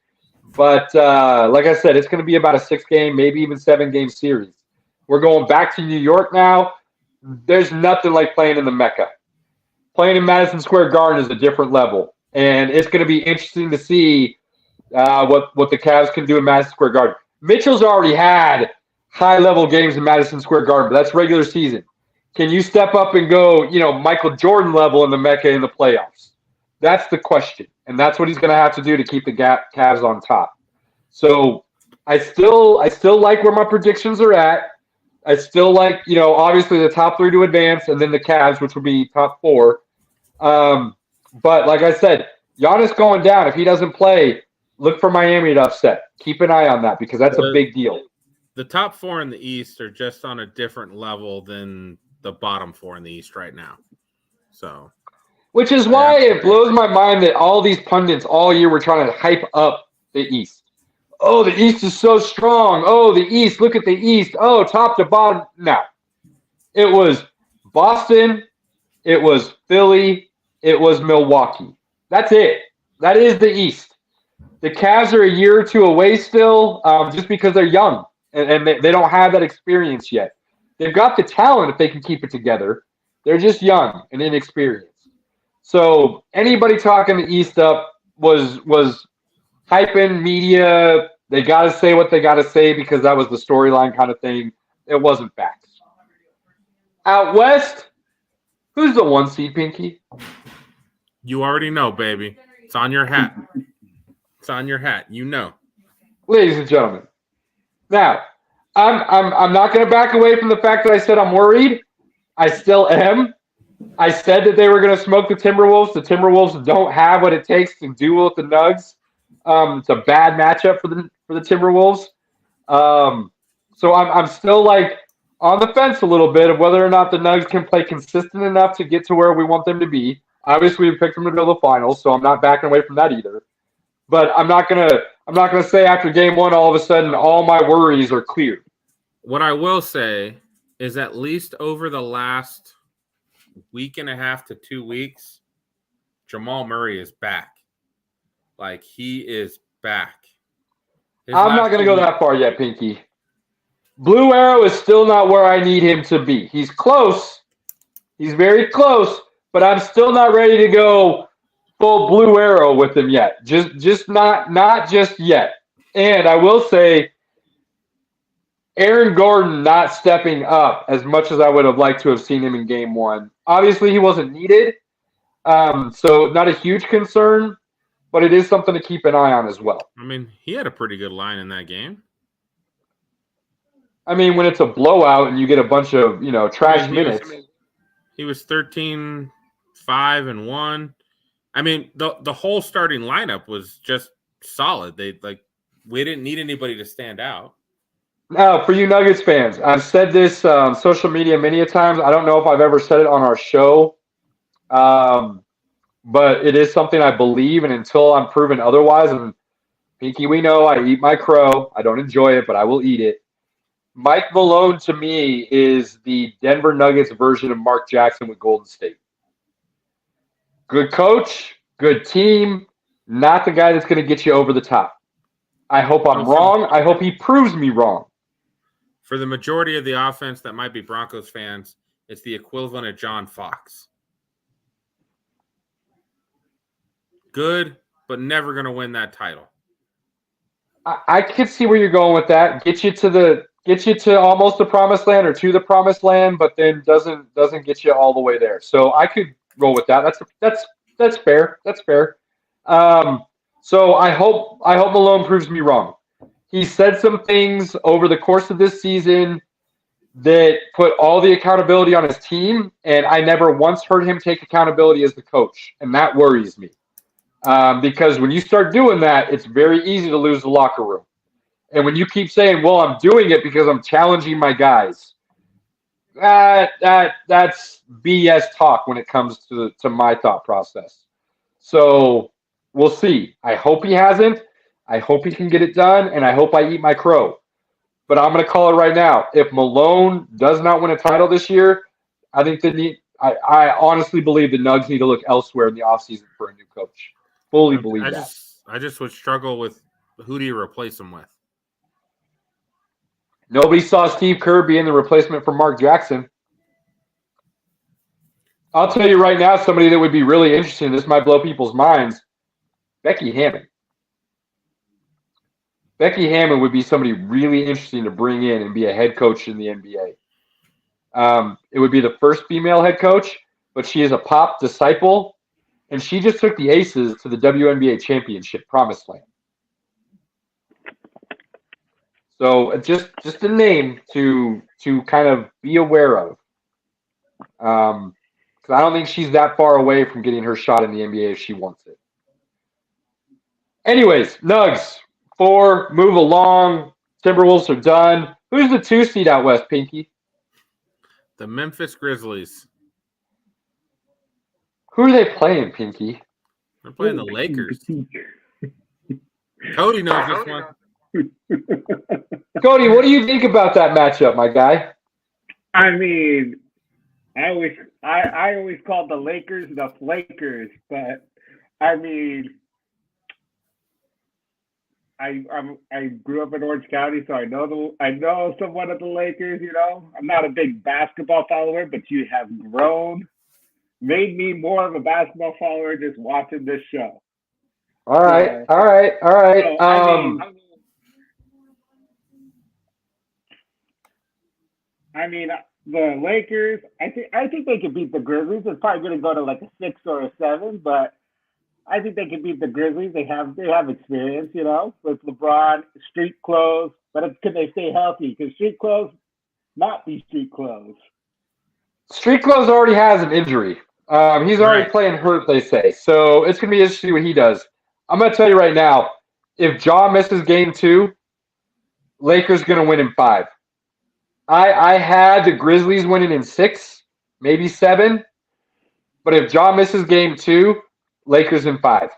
But like I said, it's going to be about a 6-game, maybe even 7-game series. We're going back to New York now. There's nothing like playing in the Mecca. Playing in Madison Square Garden is a different level. And it's going to be interesting to see what the Cavs can do in Madison Square Garden. Mitchell's already had high-level games in Madison Square Garden, but that's regular season. Can you step up and go, Michael Jordan level in the Mecca in the playoffs? That's the question, and that's what he's going to have to do to keep the Cavs on top. So I still like where my predictions are at. I still like, obviously the top 3 to advance, and then the Cavs, which would be top 4. But like I said, Giannis going down, if he doesn't play, look for Miami to upset. Keep an eye on that because that's a big deal. The top 4 in the East are just on a different level than the bottom 4 in the East right now. So, which is why it blows my mind that all these pundits all year were trying to hype up the East. Oh, the East is so strong. Oh, the East, look at the East. Oh, top to bottom. No. It was Boston. It was Philly. It was Milwaukee. That's it. That is the East. The Cavs are a year or two away still just because they're young and they don't have that experience yet. They've got the talent if they can keep it together. They're just young and inexperienced. So anybody talking the East up was hyping media. They got to say what they got to say because that was the storyline kind of thing. It wasn't facts. Out West, who's the 1 seed, Pinky? You already know, baby. It's on your hat. It's on your hat. You know. Ladies and gentlemen. Now, I'm not going to back away from the fact that I said I'm worried. I still am. I said that they were going to smoke the Timberwolves. The Timberwolves don't have what it takes to duel with the Nugs. It's a bad matchup for the Timberwolves. So I'm still like on the fence a little bit of whether or not the Nugs can play consistent enough to get to where we want them to be. Obviously, we picked them to go to the finals, so I'm not backing away from that either. But I'm not gonna say after game 1 all of a sudden all my worries are cleared. What I will say is at least over the last week and a half to 2 weeks, Jamal Murray is back. Like, he is back. I'm not going to go that far yet, Pinky. Blue Arrow is still not where I need him to be. He's close. He's very close, but I'm still not ready to go full Blue Arrow with him yet. Just not just yet. And I will say, Aaron Gordon not stepping up as much as I would have liked to have seen him in game 1. Obviously, he wasn't needed, so not a huge concern, but it is something to keep an eye on as well. I mean, he had a pretty good line in that game. I mean, when it's a blowout and you get a bunch of, trash minutes. He was 13, 5, and 1. I mean, the whole starting lineup was just solid. We didn't need anybody to stand out. Now, for you Nuggets fans, I've said this on social media many a times. I don't know if I've ever said it on our show, but it is something I believe, and until I'm proven otherwise, and Pinky, we know I eat my crow. I don't enjoy it, but I will eat it. Mike Malone, to me, is the Denver Nuggets version of Mark Jackson with Golden State. Good coach, good team, not the guy that's going to get you over the top. I hope I'm wrong. I hope he proves me wrong. For the majority of the offense that might be Broncos fans, it's the equivalent of John Fox. Good, but never going to win that title. I can see where you're going with that. Get you to almost the promised land or to the promised land, but then doesn't get you all the way there. So I could roll with that. That's fair. That's fair. So I hope Malone proves me wrong. He said some things over the course of this season that put all the accountability on his team, and I never once heard him take accountability as the coach, and that worries me. Because when you start doing that, it's very easy to lose the locker room. And when you keep saying, well, I'm doing it because I'm challenging my guys, that's BS talk when it comes to my thought process. So we'll see. I hope he hasn't. I hope he can get it done, and I hope I eat my crow. But I'm going to call it right now. If Malone does not win a title this year, I think I honestly believe the Nugs need to look elsewhere in the offseason for a new coach. Fully believe that. I just would struggle with who do you replace him with? Nobody saw Steve Kerr being the replacement for Mark Jackson. I'll tell you right now, somebody that would be really interesting, this might blow people's minds, Becky Hammon. Becky Hammon would be somebody really interesting to bring in and be a head coach in the NBA. It would be the first female head coach, but she is a Pop disciple, and she just took the Aces to the WNBA championship promised land. So just a name to kind of be aware of. Because I don't think she's that far away from getting her shot in the NBA if she wants it. Anyways, Nugs, 4, move along. Timberwolves are done. Who's the 2 seed out west, Pinky? The Memphis Grizzlies. Who are they playing, Pinky? They're playing the Lakers. Cody knows this one. Cody, what do you think about that matchup, my guy? I mean, I always called the Lakers the Flakers, but I mean, I grew up in Orange County, so I know somewhat of the Lakers. You know, I'm not a big basketball follower, but you have made me more of a basketball follower just watching this show. All right. So, I mean, the Lakers. I think they could beat the Grizzlies. It's probably going to go to like a 6 or a 7, but I think they can beat the Grizzlies. They have experience, you know, with LeBron, street clothes. But can they stay healthy? Because street clothes not be street clothes. Street clothes already has an injury. He's already playing hurt, they say. So it's going to be interesting what he does. I'm going to tell you right now, if Ja misses game 2, Lakers going to win in 5. I had the Grizzlies winning in 6, maybe 7. But if Ja misses game 2, Lakers in 5.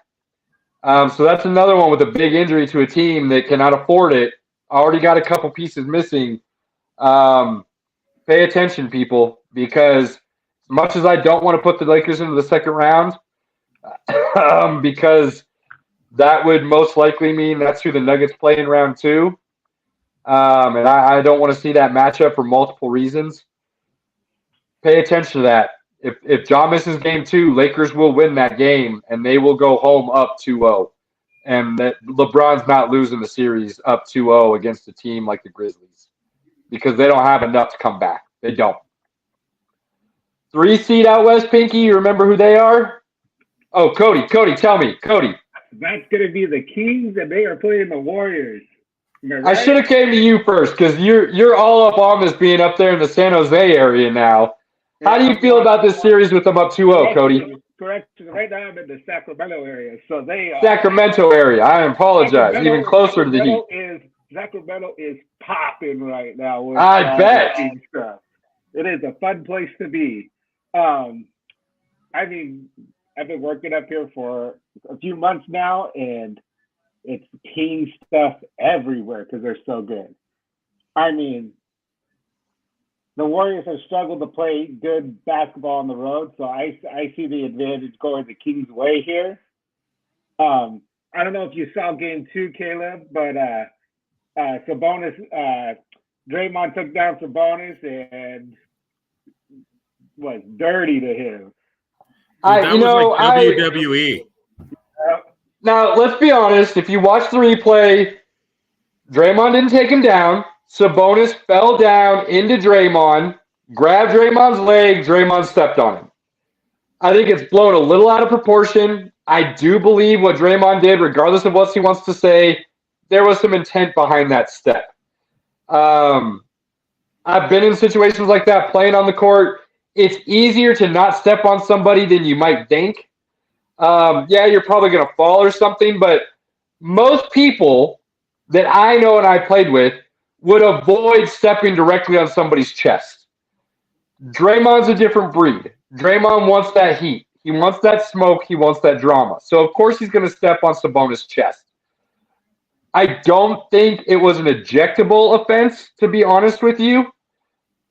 So that's another one with a big injury to a team that cannot afford it. Already got a couple pieces missing. Pay attention, people, because as much as I don't want to put the Lakers into the second round, because that would most likely mean that's who the Nuggets play in round 2. And I don't want to see that matchup for multiple reasons. Pay attention to that. If Ja misses game 2, Lakers will win that game, and they will go home up 2-0. And that LeBron's not losing the series up 2-0 against a team like the Grizzlies because they don't have enough to come back. They don't. 3 seed out west, Pinky, you remember who they are? Oh, Cody, tell me. Cody. That's going to be the Kings, and they are playing the Warriors. Right? I should have came to you first because you're all up on this being up there in the San Jose area now. How do you feel about this series with them up 2-0, Cody? Correct. Right now I'm in the Sacramento area, so they Sacramento area. I apologize. Even closer to the Heat. Sacramento is popping right now. I bet. It is a fun place to be. I mean, I've been working up here for a few months now, and it's King stuff everywhere because they're so good. I mean, the Warriors have struggled to play good basketball on the road, so I see the advantage going the Kings' way here. I don't know if you saw game 2, Caleb, but Sabonis, Draymond took down Sabonis and was dirty to him. That was like WWE. Now, let's be honest. If you watch the replay, Draymond didn't take him down. Sabonis fell down into Draymond, grabbed Draymond's leg, Draymond stepped on him. I think it's blown a little out of proportion. I do believe what Draymond did, regardless of what he wants to say, there was some intent behind that step. I've been in situations like that playing on the court. It's easier to not step on somebody than you might think. Yeah, you're probably going to fall or something, but most people that I know and I played with would avoid stepping directly on somebody's chest. Draymond's a different breed. Draymond wants that heat. He wants that smoke. He wants that drama. So, of course, he's going to step on Sabonis' chest. I don't think it was an ejectable offense, to be honest with you.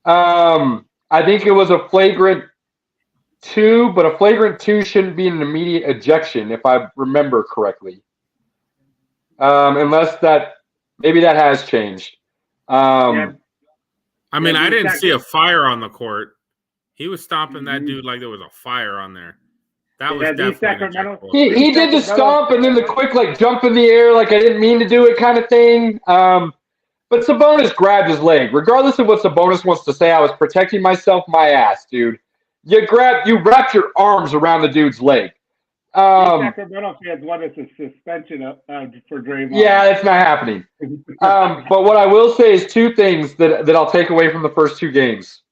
I think it was a flagrant 2, but a flagrant 2 shouldn't be an immediate ejection, if I remember correctly. Unless maybe that has changed. I mean, I didn't see a fire on the court. He was stomping that dude like there was a fire on there. That was definitely he did the stomp and then the quick jump in the air like I didn't mean to do it kind of thing. But Sabonis grabbed his leg. Regardless of what Sabonis wants to say, I was protecting myself, my ass, dude. You wrapped your arms around the dude's leg. Sacramento fans wanted a suspension for Draymond. Yeah, it's not happening. But what I will say is 2 things that I'll take away from the first 2 games.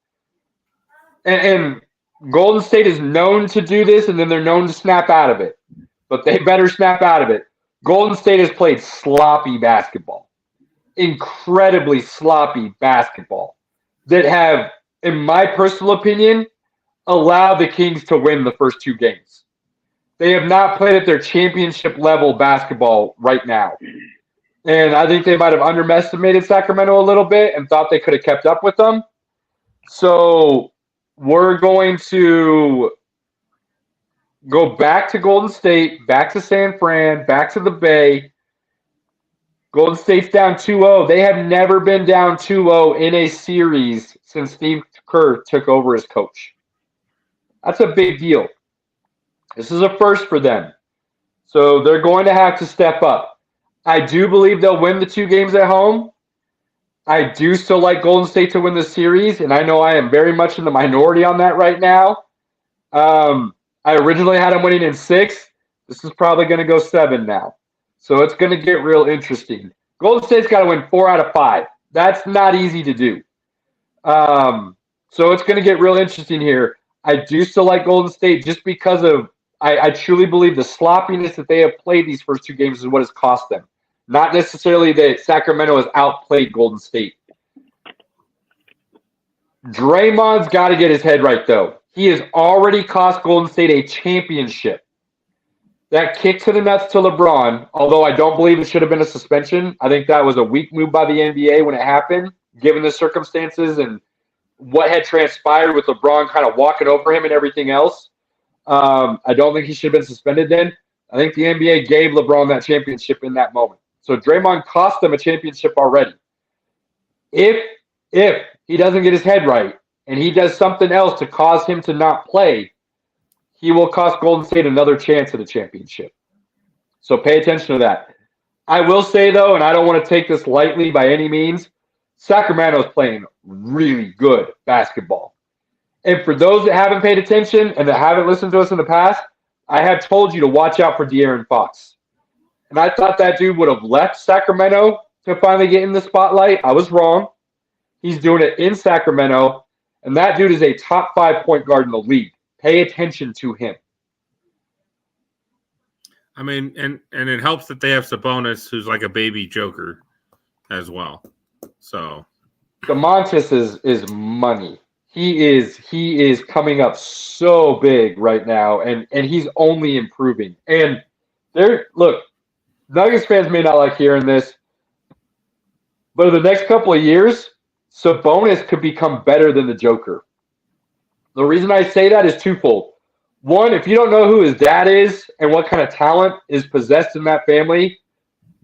And Golden State is known to do this, and then they're known to snap out of it. But they better snap out of it. Golden State has played sloppy basketball, incredibly sloppy basketball that have, in my personal opinion, allowed the Kings to win the first 2 games. They have not played at their championship level basketball right now. And I think they might have underestimated Sacramento a little bit and thought they could have kept up with them. So we're going to go back to Golden State, back to San Fran, back to the Bay. Golden State's down 2-0. They have never been down 2-0 in a series since Steve Kerr took over as coach. That's a big deal. This is a first for them. So they're going to have to step up. I do believe they'll win the 2 games at home. I do still like Golden State to win the series, and I know I am very much in the minority on that right now. I originally had them winning in 6. This is probably going to go 7 now. So it's going to get real interesting. Golden State's got to win 4 out of 5. That's not easy to do. So it's going to get real interesting here. I do still like Golden State just because of I truly believe the sloppiness that they have played these first 2 games is what has cost them. Not necessarily that Sacramento has outplayed Golden State. Draymond's got to get his head right, though. He has already cost Golden State a championship. That kick to the nuts to LeBron, although I don't believe it should have been a suspension. I think that was a weak move by the NBA when it happened, given the circumstances and what had transpired with LeBron kind of walking over him and everything else. I don't think he should have been suspended then. I think the NBA gave LeBron that championship in that moment. So Draymond cost them a championship already. If he doesn't get his head right and he does something else to cause him to not play, he will cost Golden State another chance at a championship. So pay attention to that. I will say, though, and I don't want to take this lightly by any means, Sacramento's playing really good basketball. And for those that haven't paid attention and that haven't listened to us in the past, I have told you to watch out for De'Aaron Fox. And I thought that dude would have left Sacramento to finally get in the spotlight. I was wrong. He's doing it in Sacramento. And that dude is a top 5 point guard in the league. Pay attention to him. I mean, and it helps that they have Sabonis, who's like a baby Joker as well. So DeMontis is money. He is coming up so big right now, and he's only improving. And look, Nuggets fans may not like hearing this, but in the next couple of years, Sabonis could become better than the Joker. The reason I say that is twofold. One, if you don't know who his dad is and what kind of talent is possessed in that family,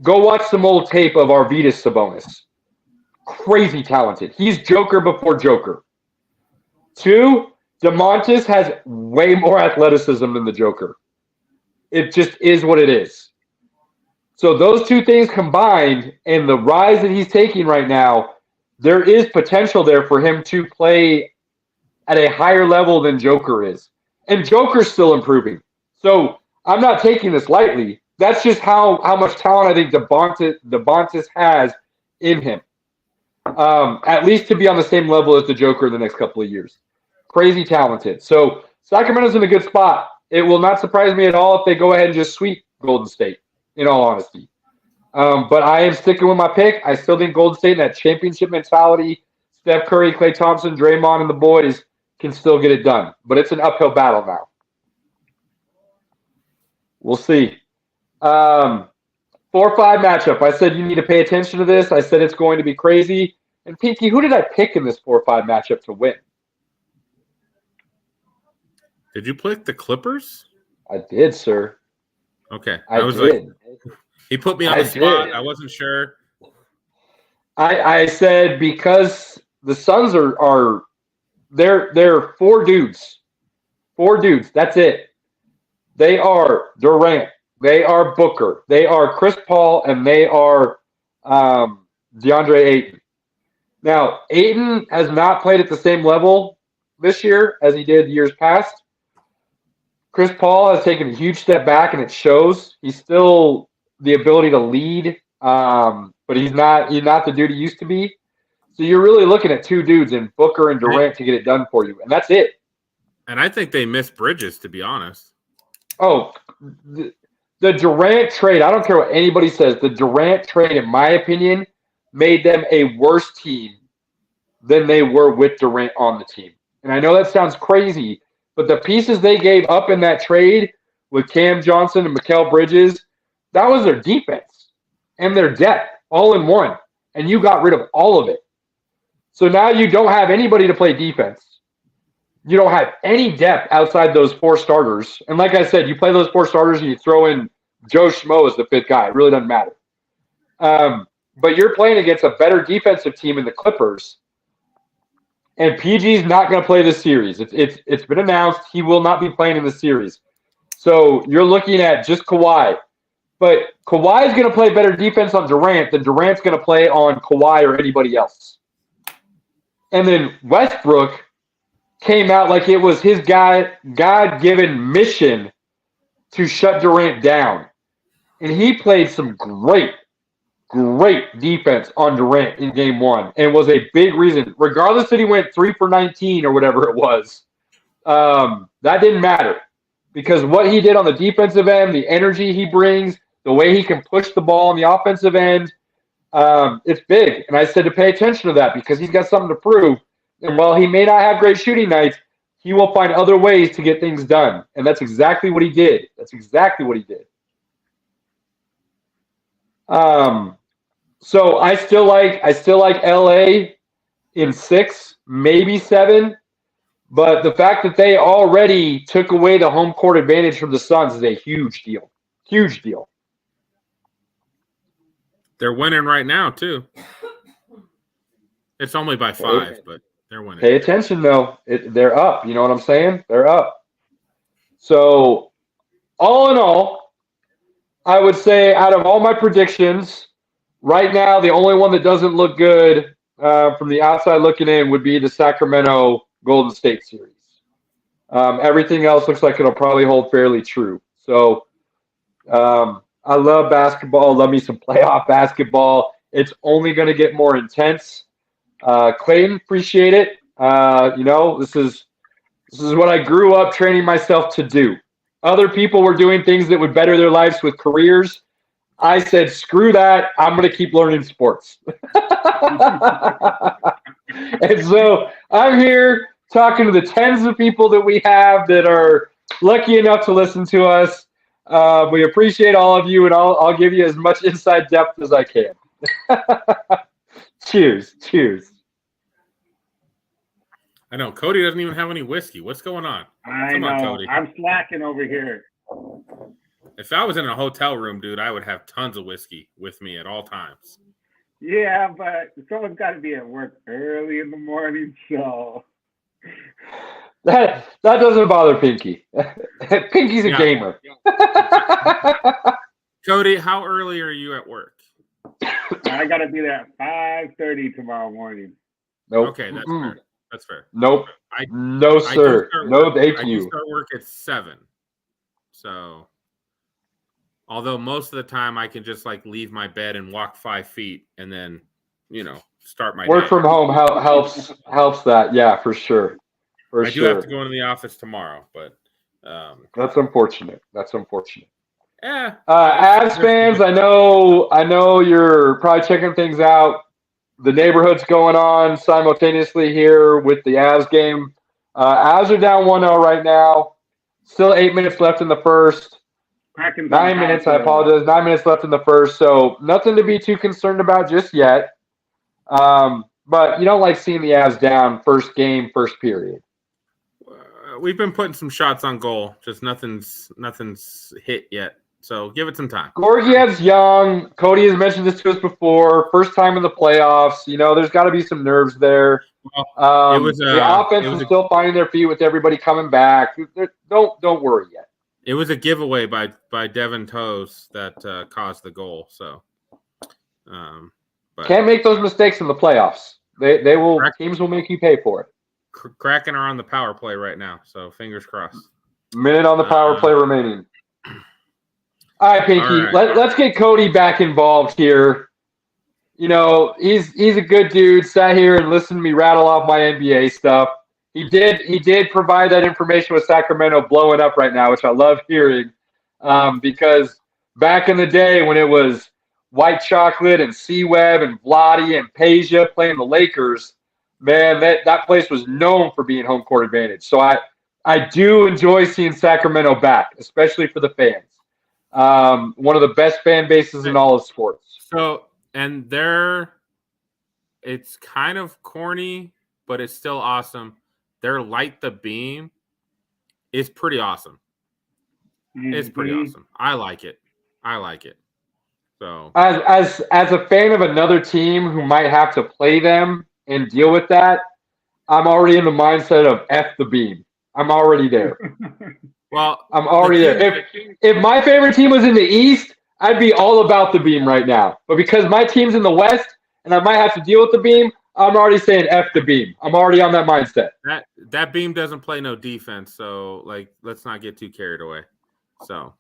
go watch some old tape of Arvydas Sabonis. Crazy talented. He's Joker before Joker. 2, DeMontis has way more athleticism than the Joker. It just is what it is. So those 2 things combined and the rise that he's taking right now, there is potential there for him to play at a higher level than Joker is. And Joker's still improving. So I'm not taking this lightly. That's just how much talent I think DeMontis has in him. At least to be on the same level as the Joker in the next couple of years. Crazy talented. So Sacramento's in a good spot. It will not surprise me at all if they go ahead and just sweep Golden State, in all honesty. But I am sticking with my pick. I still think Golden State, that championship mentality, Steph Curry, Klay Thompson, Draymond, and the boys can still get it done. But it's an uphill battle now. We'll see. 4-5 matchup. I said you need to pay attention to this. I said it's going to be crazy. And Pinky, who did I pick in this 4-5 matchup to win? Did you pick the Clippers? I did, sir. Okay. I did. He put me on the spot. I wasn't sure. I said because the Suns are they're 4 dudes. 4 dudes. That's it. They are Durant. They are Booker. They are Chris Paul, and they are DeAndre Ayton. Now, Ayton has not played at the same level this year as he did years past. Chris Paul has taken a huge step back, and it shows. He's still the ability to lead, but he's not the dude he used to be. So you're really looking at 2 dudes in Booker and Durant to get it done for you, and that's it. And I think they missed Bridges, to be honest. Oh, the Durant trade, I don't care what anybody says, the Durant trade, in my opinion, made them a worse team than they were with Durant on the team. And I know that sounds crazy, but the pieces they gave up in that trade with Cam Johnson and Mikal Bridges, that was their defense and their depth all in one. And you got rid of all of it. So now you don't have anybody to play defense. You don't have any depth outside those 4 starters. And like I said, you play those 4 starters and you throw in Joe Schmo as the 5th guy. It really doesn't matter. But you're playing against a better defensive team in the Clippers. And PG's not going to play this series. It's been announced he will not be playing in the series. So you're looking at just Kawhi. But Kawhi is going to play better defense on Durant than Durant's going to play on Kawhi or anybody else. And then Westbrook came out like it was his God-given mission to shut Durant down. And he played some great defense on Durant in game 1 and was a big reason. Regardless that he went 3 for 19 or whatever it was, that didn't matter. Because what he did on the defensive end, the energy he brings, the way he can push the ball on the offensive end, it's big. And I said to pay attention to that because he's got something to prove. And while he may not have great shooting nights, he will find other ways to get things done. And that's exactly what he did. So I still like LA in 6, maybe 7. But the fact that they already took away the home court advantage from the Suns is a huge deal. Huge deal. They're winning right now, too. It's only by 5, but they're winning. Pay attention, though. They're up. You know what I'm saying? They're up. So, all in all, I would say out of all my predictions, right now the only one that doesn't look good from the outside looking in would be the Sacramento Golden State series. Everything else looks like it'll probably hold fairly true. So I love basketball. Love me some playoff basketball. It's only going to get more intense. Clayton, appreciate it. This is what I grew up training myself to do. Other people were doing things that would better their lives with careers. I said, screw that. I'm going to keep learning sports. And so I'm here talking to the tens of people that we have that are lucky enough to listen to us. We appreciate all of you, and I'll give you as much inside depth as I can. Cheers. I know. Cody doesn't even have any whiskey. What's going on? Come on, Cody. I'm slacking over here. If I was in a hotel room, dude, I would have tons of whiskey with me at all times. Yeah, but someone's got to be at work early in the morning, so that doesn't bother Pinky. Pinky's a gamer. Cody, how early are you at work? I got to be there at 5:30 tomorrow morning. Nope. Okay, that's fair. Nope. No, sir. No, thank you. I start work at 7. So, although most of the time I can just leave my bed and walk 5 feet and then, start my work day. from home helps that. Yeah, for sure. I do have to go into the office tomorrow, but that's unfortunate. Yeah. Avs fans, I know you're probably checking things out. The neighborhood's going on simultaneously here with the Avs game. Avs are down 1-0 right now. Still 8 minutes left in the first. 9 minutes, I apologize. 9 minutes left in the first, so nothing to be too concerned about just yet. But you don't like seeing the Avs down first game, first period. We've been putting some shots on goal. Just nothing's hit yet. So give it some time. Gorgiev's young. Cody has mentioned this to us before. First time in the playoffs. There's got to be some nerves there. Well, the offense is still finding their feet with everybody coming back. Don't worry yet. It was a giveaway by Devin Toews that caused the goal. So, but can't make those mistakes in the playoffs. They will. Teams will make you pay for it. Kraken are on the power play right now, so fingers crossed. Minute on the power play remaining. All right, Pinky. All right. Let's get Cody back involved here. He's a good dude. Sat here and listened to me rattle off my NBA stuff. He did provide that information with Sacramento blowing up right now, which I love hearing, because back in the day when it was White Chocolate and C-Web and Vladi and Peja playing the Lakers, man, that place was known for being home court advantage. So I do enjoy seeing Sacramento back, especially for the fans. One of the best fan bases in all of sports. So, and it's kind of corny, but it's still awesome. Their Light the Beam is pretty awesome. It's pretty awesome. I like it. So as a fan of another team who might have to play them and deal with that, I'm already in the mindset of F the beam. I'm already there. Well, I'm already there. If my favorite team was in the East, I'd be all about the beam right now. But because my team's in the West and I might have to deal with the beam, I'm already saying F the beam. I'm already on that mindset. That beam doesn't play no defense, so let's not get too carried away. So,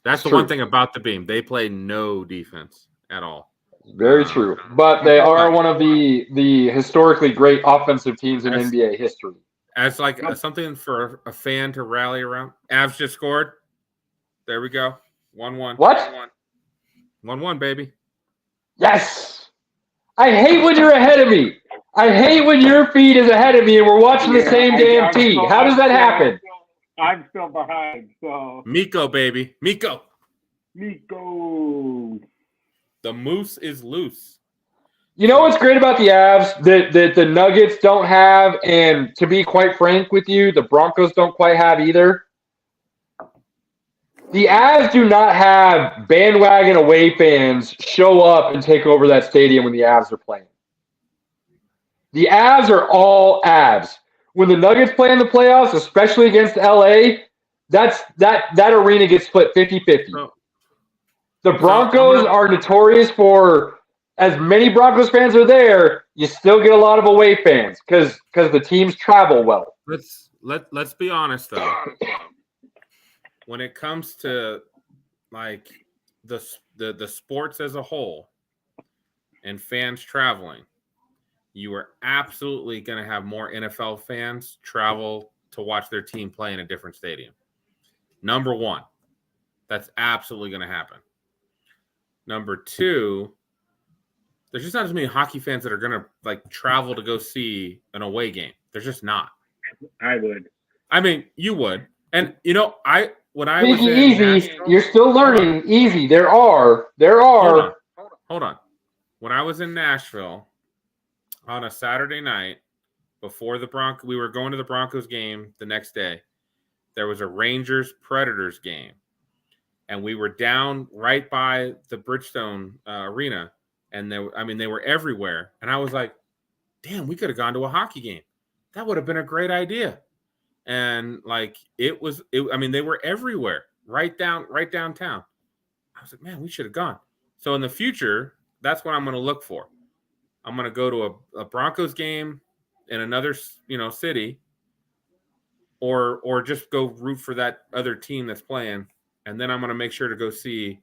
that's the one thing about the beam. They play no defense at all. Very true. But they are one of the historically great offensive teams in NBA history. As something for a fan to rally around. Avs just scored. There we go. 1-1. What? 1-1, baby. Yes. I hate when you're ahead of me. I hate when your feed is ahead of me and we're watching the same damn feed. How does that happen? I'm still behind, so. Miko, baby. Miko. The moose is loose. You know what's great about the Avs that the Nuggets don't have, and to be quite frank with you, the Broncos don't quite have either? The Avs do not have bandwagon away fans show up and take over that stadium when the Avs are playing. The Avs are all Avs. When the Nuggets play in the playoffs, especially against LA, that arena gets split 50-50. The Broncos are notorious for, as many Broncos fans are there, you still get a lot of away fans because the teams travel well. Let's be honest though. When it comes to like the sports as a whole and fans traveling, you are absolutely going to have more NFL fans travel to watch their team play in a different stadium. Number one, that's absolutely going to happen. Number two, there's just not as many hockey fans that are going to travel to go see an away game. There's just not. I would. I mean, you would. And when I was in easy, Nashville, you're still learning. Easy. There are. Hold on. When I was in Nashville on a Saturday night before we were going to the Broncos game the next day. There was a Rangers Predators game, and we were down right by the Bridgestone Arena, and they were everywhere. And I was like, "Damn, we could have gone to a hockey game. That would have been a great idea." And they were everywhere, right downtown. I was like, "Man, we should have gone." So in the future, that's what I'm going to look for. I'm going to go to a Broncos game in another, city, or just go root for that other team that's playing, and then I'm going to make sure to go see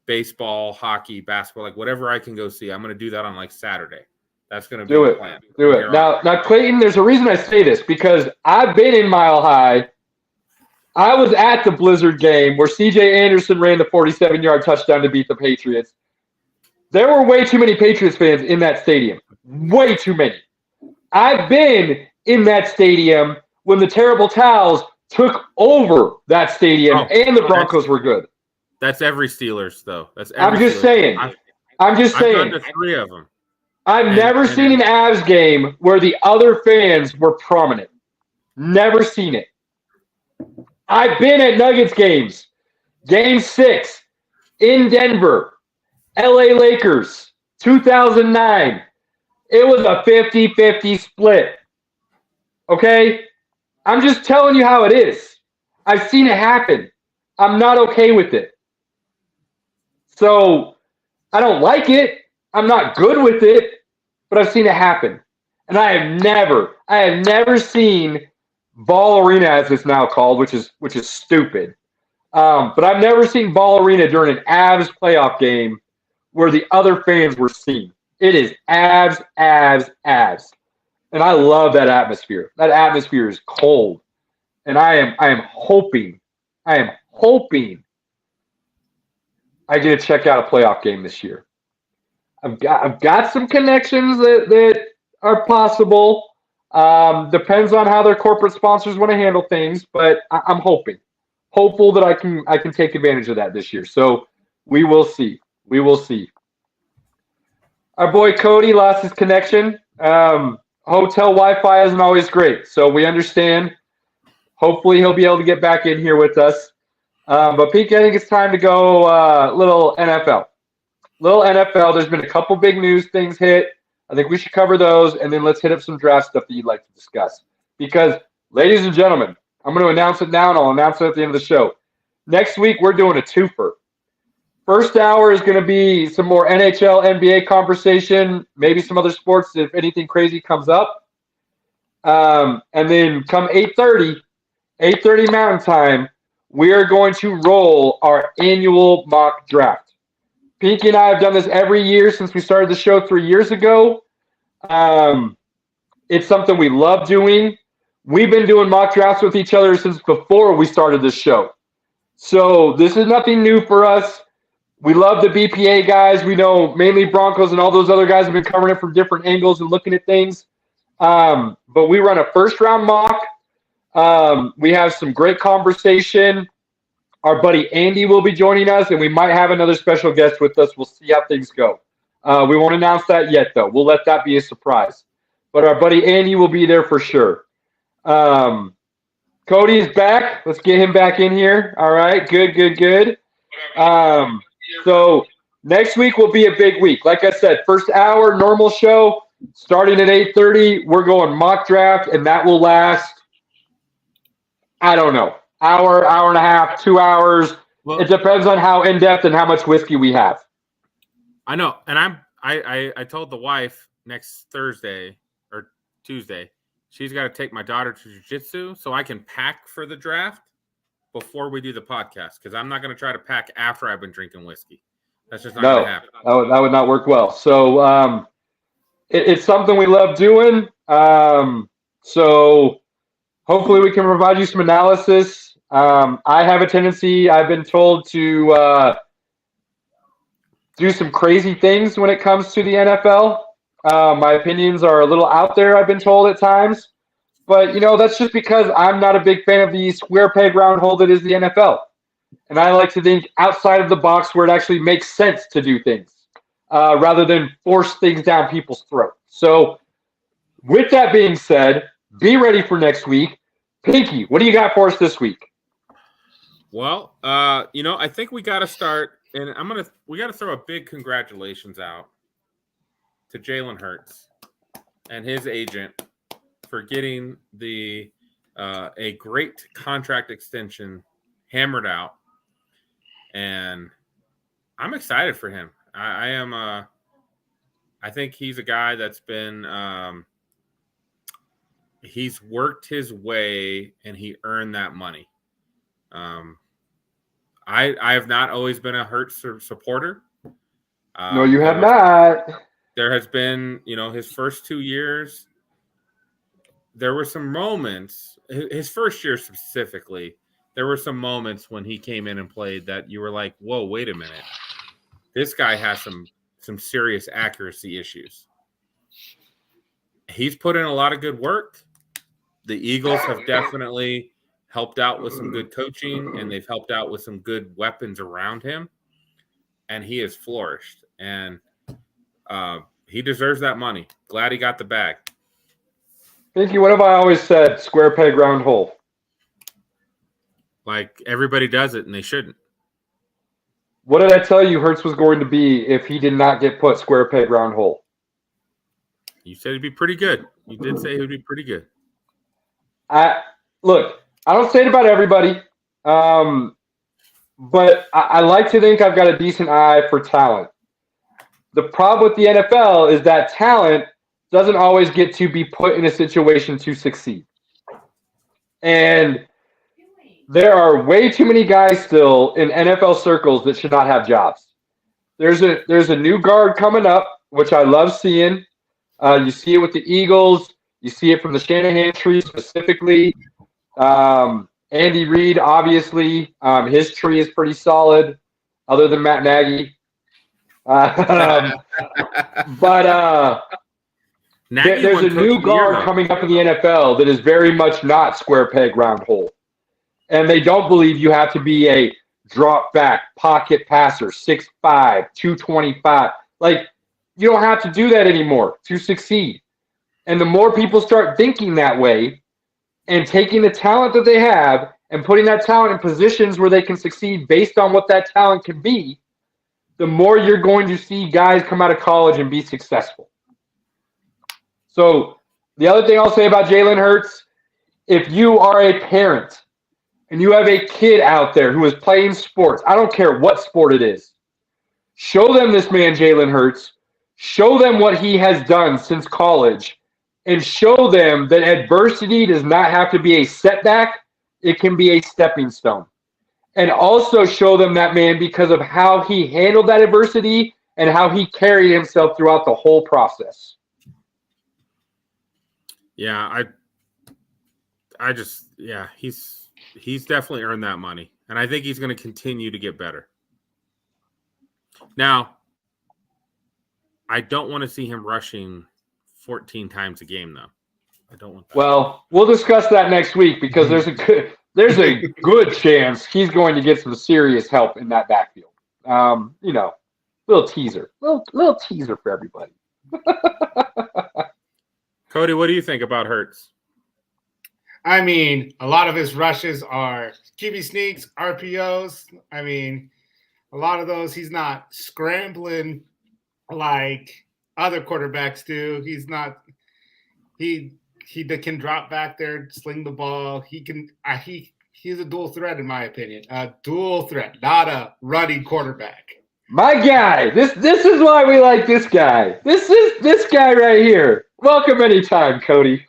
baseball, hockey, basketball, whatever I can go see. I'm going to do that on Saturday. That's going to be the plan. Do it. Now, Clayton, there's a reason I say this, because I've been in Mile High. I was at the Blizzard game where C.J. Anderson ran the 47-yard touchdown to beat the Patriots. There were way too many Patriots fans in that stadium. Way too many. I've been in that stadium when the Terrible Towels took over that stadium and the Broncos were good. That's every Steelers, though. I'm just saying. I've gone to 3 of them. I've never seen an Avs game where the other fans were prominent. Never seen it. I've been at Nuggets games. Game 6 in Denver. LA Lakers, 2009. It was a 50-50 split. Okay? I'm just telling you how it is. I've seen it happen. I'm not okay with it. So, I don't like it. I'm not good with it, but I've seen it happen. And I have never seen Ball Arena, as it's now called, which is stupid. But I've never seen Ball Arena during an Avs playoff game where the other fans were seen. It is Avs. And I love that atmosphere. That atmosphere is cold. And I am hoping hoping I get to check out a playoff game this year. I've got some connections that are possible. Depends on how their corporate sponsors want to handle things, but I'm hopeful that I can take advantage of that this year. So we will see. We will see. Our boy Cody lost his connection. Hotel Wi-Fi isn't always great, so we understand. Hopefully he'll be able to get back in here with us. But Pete, I think it's time to go little NFL. There's been a couple big news things hit. I think we should cover those, and then let's hit up some draft stuff that you'd like to discuss. Because, ladies and gentlemen, I'm going to announce it now, and I'll announce it at the end of the show. Next week, we're doing a twofer. First hour is going to be some more NHL, NBA conversation, maybe some other sports if anything crazy comes up. And then come 8:30 Mountain Time, we are going to roll our annual mock draft. Pinky and I have done this every year since we started the show 3 years ago. It's something we love doing. We've been doing mock drafts with each other since before we started this show. So this is nothing new for us. We love the BPA guys. We know mainly Broncos and all those other guys have been covering it from different angles and looking at things. But we run a first-round mock. We have some great conversation. Our buddy Andy will be joining us, and we might have another special guest with us. We'll see how things go. We won't announce that yet, though. We'll let that be a surprise. But our buddy Andy will be there for sure. Cody is back. Let's get him back in here. All right, good. So next week will be a big week. Like I said, first hour, normal show, starting at 8:30. We're going mock draft, and that will last, I don't know, hour and a half, 2 hours. Well, it depends on how in-depth and how much whiskey we have. I know, and I told the wife next Thursday or Tuesday, she's got to take my daughter to jiu-jitsu so I can pack for the draft before we do the podcast, because I'm not going to try to pack after I've been drinking whiskey. That's just not going to happen. That would not work well. So it's something we love doing. So hopefully we can provide you some analysis. I have a tendency, I've been told, to do some crazy things when it comes to the NFL. My opinions are a little out there, I've been told at times. But, that's just because I'm not a big fan of the square peg round hole that is the NFL. And I like to think outside of the box where it actually makes sense to do things rather than force things down people's throats. So with that being said, be ready for next week. Pinky, what do you got for us this week? Well, I think we got to start, and we got to throw a big congratulations out to Jalen Hurts and his agent for getting a great contract extension hammered out, and I'm excited for him. I am. I think he's a guy that's been. He's worked his way, and he earned that money. I have not always been a Hurts supporter. No, you have not. There has been, his first 2 years. There were some moments, his first year specifically, there were some moments when he came in and played that you were like, whoa, wait a minute. This guy has some serious accuracy issues. He's put in a lot of good work. The Eagles have definitely helped out with some good coaching, and they've helped out with some good weapons around him, and he has flourished. And he deserves that money. Glad he got the bag. Pinky, what have I always said? Square peg, round hole. Like, everybody does it, and they shouldn't. What did I tell you Hurts was going to be if he did not get put square peg, round hole? You said he'd be pretty good. You did say he would be pretty good. Look, I don't say it about everybody, but I like to think I've got a decent eye for talent. The problem with the NFL is that talent doesn't always get to be put in a situation to succeed. And there are way too many guys still in NFL circles that should not have jobs. There's a new guard coming up, which I love seeing. You see it with the Eagles. You see it from the Shanahan tree specifically. Andy Reid, obviously, his tree is pretty solid, other than Matt Nagy. But Nagy there's won a Coach new of the Year, guard though. coming up in the NFL that is very much not square peg, round hole. And they don't believe you have to be a drop back pocket passer, 6'5", 225. Like, you don't have to do that anymore to succeed. And the more people start thinking that way and taking the talent that they have and putting that talent in positions where they can succeed based on what that talent can be, the more you're going to see guys come out of college and be successful. So the other thing I'll say about Jalen Hurts, if you are a parent and you have a kid out there who is playing sports, I don't care what sport it is, show them this man, Jalen Hurts, show them what he has done since college, and show them that adversity does not have to be a setback. It can be a stepping stone. And also show them that man because of how he handled that adversity and how he carried himself throughout the whole process. Yeah, he's definitely earned that money, and I think he's going to continue to get better. Now, I don't want to see him rushing 14 times a game, though. I don't want that. Well, we'll discuss that next week because there's a good chance he's going to get some serious help in that backfield. Little teaser for everybody. Cody, what do you think about Hurts? I mean, a lot of his rushes are QB sneaks, RPOs. I mean, a lot of those he's not scrambling like other quarterbacks do. He's not. He can drop back there, sling the ball. He can. He's a dual threat in my opinion. A dual threat, not a running quarterback. My guy. This is why we like this guy. This is this guy right here. Welcome anytime, Cody.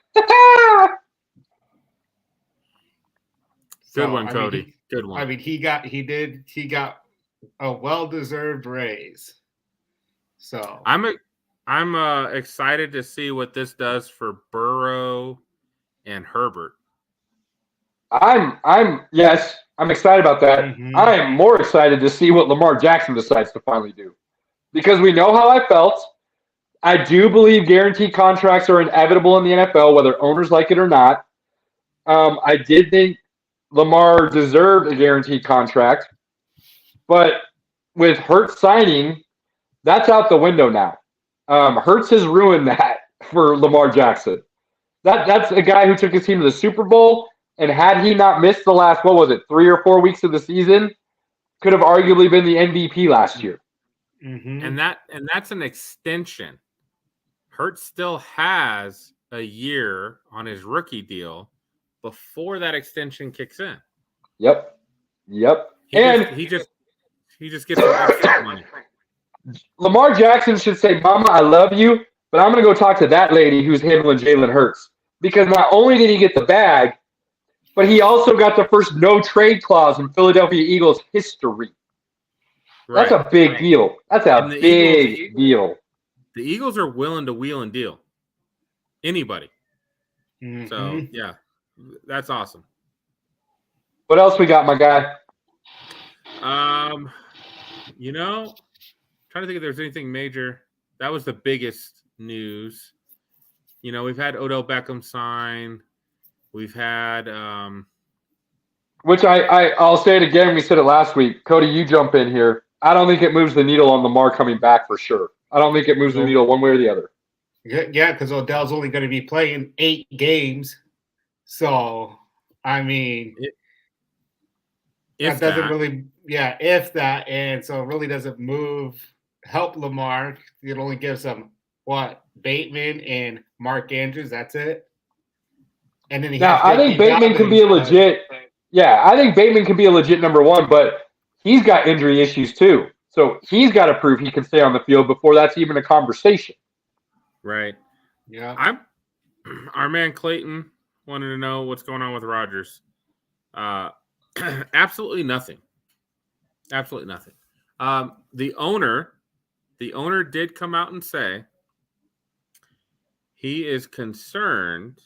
Good one, Cody. Good one. I mean, he got a well-deserved raise. So I'm excited to see what this does for Burrow and Herbert. I'm excited about that. Mm-hmm. I am more excited to see what Lamar Jackson decides to finally do. Because we know how I felt. I do believe guaranteed contracts are inevitable in the NFL, whether owners like it or not. I did think Lamar deserved a guaranteed contract. But with Hurts signing, that's out the window now. Hurts has ruined that for Lamar Jackson. That's a guy who took his team to the Super Bowl, and had he not missed the last, 3 or 4 weeks of the season, could have arguably been the MVP last year. Mm-hmm. And that's an extension. Hurts still has a year on his rookie deal before that extension kicks in. Yep. He just gets some extra money. Lamar Jackson should say, "Mama, I love you, but I'm going to go talk to that lady who's handling Jalen Hurts." Because not only did he get the bag, but he also got the first no-trade clause in Philadelphia Eagles history. Right. That's a big deal. That's a big deal. The Eagles are willing to wheel and deal. Anybody. Mm-hmm. So, yeah, that's awesome. What else we got, my guy? Trying to think if there's anything major. That was the biggest news. We've had Odell Beckham sign. We've had Which I'll say it again. We said it last week. Cody, you jump in here. I don't think it moves the needle on Lamar coming back for sure. I don't think it moves the needle one way or the other. Yeah, because Odell's only going to be playing 8 games. So, I mean, if that. And so it really doesn't help Lamar. It only gives him, Bateman and Mark Andrews. That's it. And then I think Bateman can be a legit. Yeah, I think Bateman can be a legit number one, but he's got injury issues too. So he's got to prove he can stay on the field before that's even a conversation. Right. Yeah. Our man Clayton wanted to know what's going on with Rodgers. Absolutely nothing. Absolutely nothing. The owner did come out and say he is concerned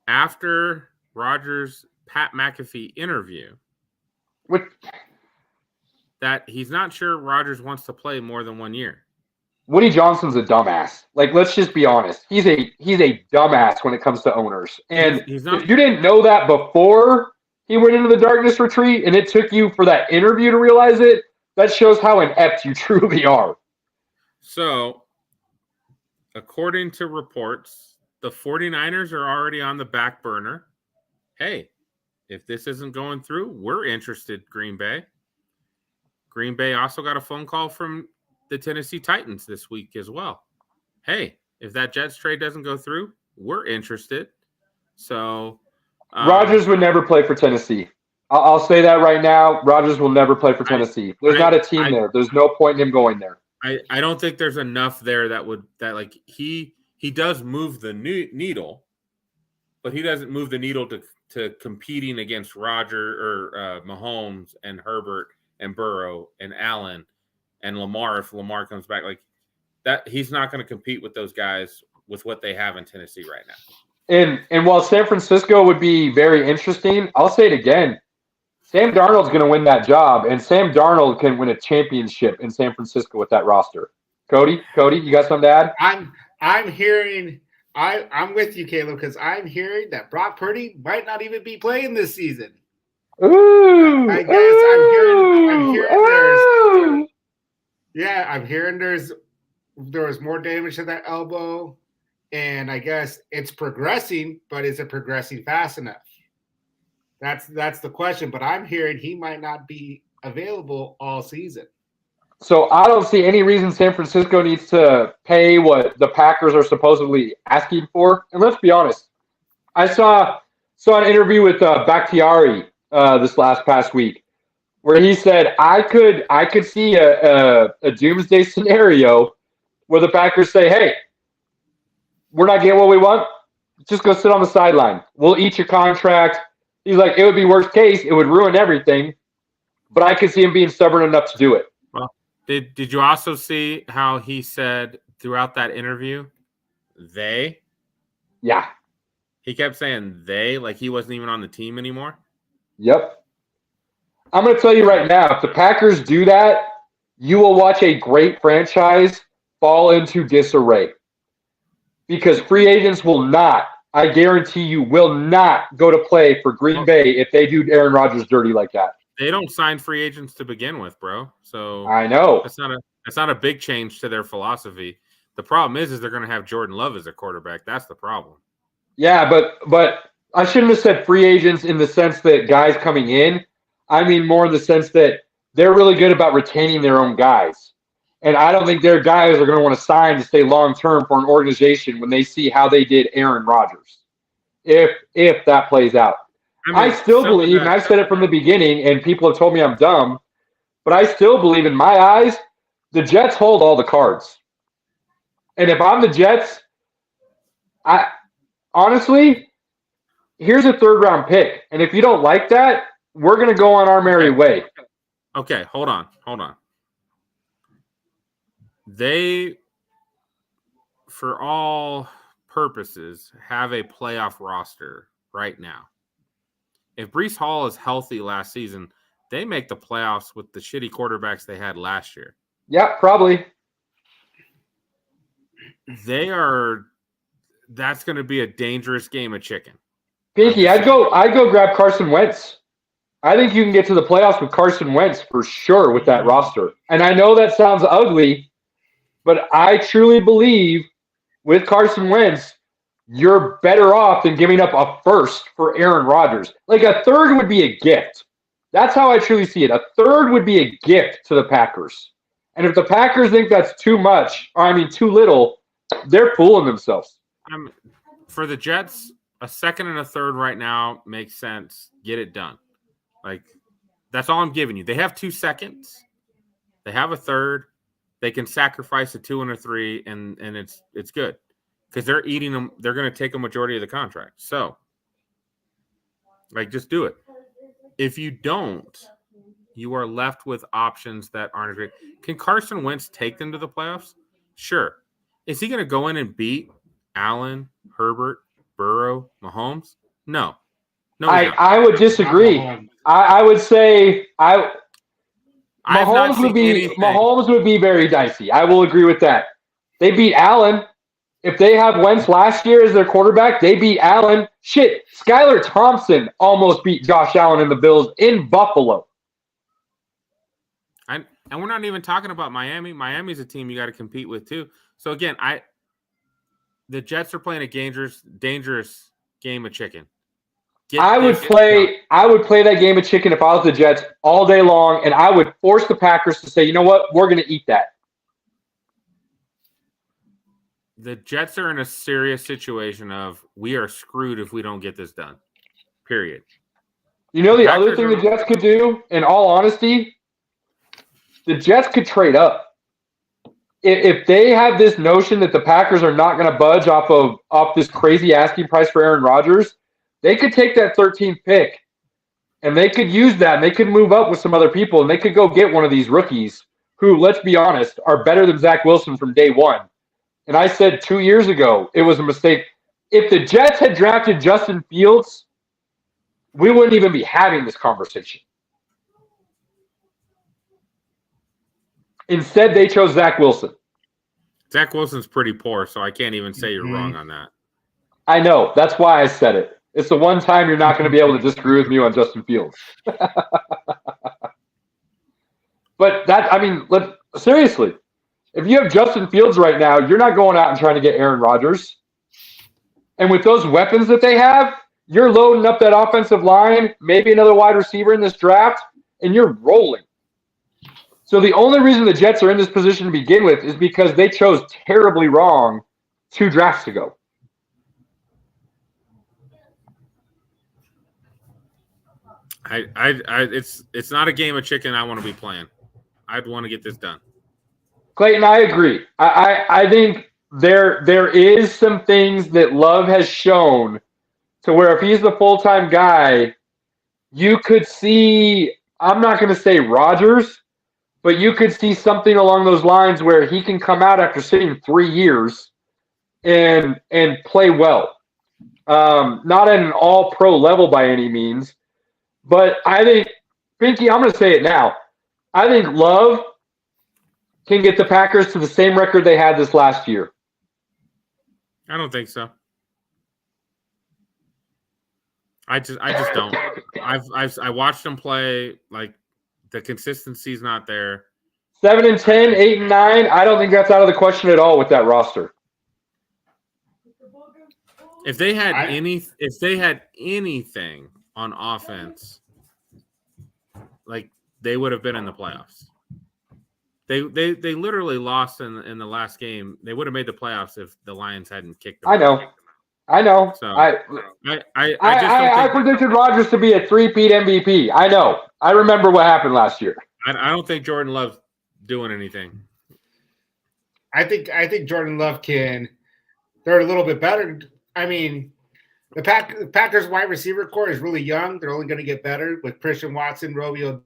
after Rodgers Pat McAfee interview With that he's not sure Rodgers wants to play more than 1 year. Woody Johnson's a dumbass. Like, let's just be honest. He's a dumbass when it comes to owners. And He's not. if you didn't know that before he went into the darkness retreat, and it took you for that interview to realize it, that shows how inept you truly are. So, according to reports, the 49ers are already on the back burner. Hey, if this isn't going through, we're interested, Green Bay. Green Bay also got a phone call from the Tennessee Titans this week as well. Hey, if that Jets trade doesn't go through, we're interested. So Rodgers would never play for Tennessee. I'll say that right now. Rodgers will never play for Tennessee. There's not a team there. There's no point in him going there. I don't think there's enough there that he does move the needle, but he doesn't move the needle to competing against Roger or Mahomes and Herbert and Burrow and Allen and Lamar if Lamar comes back. Like that, he's not going to compete with those guys with what they have in Tennessee right now. And while San Francisco would be very interesting, I'll say it again. Sam Darnold's going to win that job, and Sam Darnold can win a championship in San Francisco with that roster. Cody, you got something to add? I'm hearing I'm with you, Caleb, because I'm hearing that Brock Purdy might not even be playing this season. Ooh, I guess I'm hearing there was more damage to that elbow, and I guess it's progressing, but is it progressing fast enough? That's the question. But I'm hearing he might not be available all season. So I don't see any reason San Francisco needs to pay what the Packers are supposedly asking for. And let's be honest, I saw an interview with Bakhtiari this past week where he said I could see a doomsday scenario where the Packers say, hey, we're not getting what we want. Just go sit on the sideline. We'll eat your contract. He's like, it would be worst case. It would ruin everything. But I could see him being stubborn enough to do it. Well, did you also see how he said throughout that interview, they? Yeah. He kept saying they, like he wasn't even on the team anymore. Yep. I'm going to tell you right now, if the Packers do that, you will watch a great franchise fall into disarray. Because free agents will not, I guarantee you, will not go to play for Green Bay if they do Aaron Rodgers dirty like that. They don't sign free agents to begin with, bro. So I know. That's not a big change to their philosophy. The problem is they're going to have Jordan Love as a quarterback. That's the problem. Yeah, but I shouldn't have said free agents in the sense that guys coming in. I mean more in the sense that they're really good about retaining their own guys. And I don't think their guys are going to want to sign to stay long-term for an organization when they see how they did Aaron Rodgers, if that plays out. I still believe, and I've said it from the beginning, and people have told me I'm dumb, but I still believe in my eyes, the Jets hold all the cards. And if I'm the Jets, honestly, here's a third-round pick. And if you don't like that, we're going to go on our merry way. Okay, hold on. They, for all purposes, have a playoff roster right now. If Breece Hall is healthy last season, they make the playoffs with the shitty quarterbacks they had last year. Yeah, probably. That's going to be a dangerous game of chicken. Pinky, I'd go grab Carson Wentz. I think you can get to the playoffs with Carson Wentz for sure with that roster. And I know that sounds ugly, but I truly believe with Carson Wentz, you're better off than giving up a first for Aaron Rodgers. Like a third would be a gift. That's how I truly see it. A third would be a gift to the Packers. And if the Packers think that's too much, too little, they're fooling themselves. For the Jets, a second and a third right now makes sense. Get it done. Like, that's all I'm giving you. They have 2 seconds. They have a third. They can sacrifice a 2 and a 3, and it's good. Because they're eating them. They're going to take a majority of the contract. So, just do it. If you don't, you are left with options that aren't great. Can Carson Wentz take them to the playoffs? Sure. Is he going to go in and beat Allen, Herbert, Burrow, Mahomes? No. No, he's not. I would disagree. I would say Mahomes would be very dicey. I will agree with that. They beat Allen. If they have Wentz last year as their quarterback, they beat Allen. Shit, Skylar Thompson almost beat Josh Allen and the Bills in Buffalo. And we're not even talking about Miami. Miami's a team you got to compete with too. So again, the Jets are playing a dangerous game of chicken. I would play that game of chicken if I was the Jets all day long, and I would force the Packers to say, you know what, we're going to eat that. The Jets are in a serious situation of we are screwed if we don't get this done. Period. You know the other thing the Jets could do, in all honesty, the Jets could trade up. If they have this notion that the Packers are not going to budge off this crazy asking price for Aaron Rodgers, they could take that 13th pick, and they could use that, and they could move up with some other people, and they could go get one of these rookies who, let's be honest, are better than Zach Wilson from day one. And I said 2 years ago it was a mistake. If the Jets had drafted Justin Fields, we wouldn't even be having this conversation. Instead, they chose Zach Wilson. Zach Wilson's pretty poor, so I can't even say you're wrong on that. I know. That's why I said it. It's the one time you're not going to be able to disagree with me on Justin Fields. But seriously, if you have Justin Fields right now, you're not going out and trying to get Aaron Rodgers. And with those weapons that they have, you're loading up that offensive line, maybe another wide receiver in this draft, and you're rolling. So the only reason the Jets are in this position to begin with is because they chose terribly wrong 2 drafts ago. It's not a game of chicken I want to be playing. I'd want to get this done. Clayton, I agree. I think there is some things that Love has shown to where if he's the full-time guy, you could see, I'm not going to say Rodgers, but you could see something along those lines where he can come out after sitting 3 years and play well. Not at an all-pro level by any means, but I think, Pinky, I'm going to say it now. I think Love can get the Packers to the same record they had this last year. I don't think so. I just don't. I watched them play. Like, the consistency's not there. 7-10, 8-9. I don't think that's out of the question at all with that roster. If they had anything on offense, like, they would have been in the playoffs. They literally lost in the last game. They would have made the playoffs if the Lions hadn't kicked them. I know. So I predicted Rodgers to be a 3-peat MVP. I know. I remember what happened last year. I don't think Jordan Love's doing anything. I think Jordan Love can. They're a little bit better. I mean, the Packers wide receiver core is really young. They're only going to get better with Christian Watson, Romeo,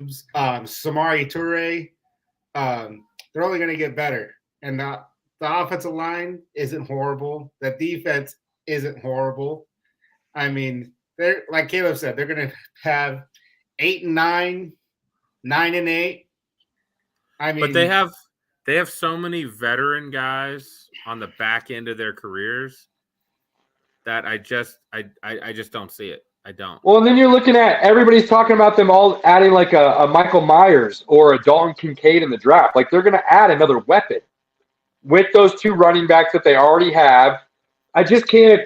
Samari Toure. They're only going to get better. And the offensive line isn't horrible. The defense isn't horrible. I mean, they're, like Caleb said, they're going to have 8-9, 9-8. I mean, but they have so many veteran guys on the back end of their careers that I just don't see it. I don't. Well, and then you're looking at everybody's talking about them all adding like a Michael Myers or a Dalton Kincaid in the draft. Like, they're going to add another weapon with those 2 running backs that they already have. I just can't.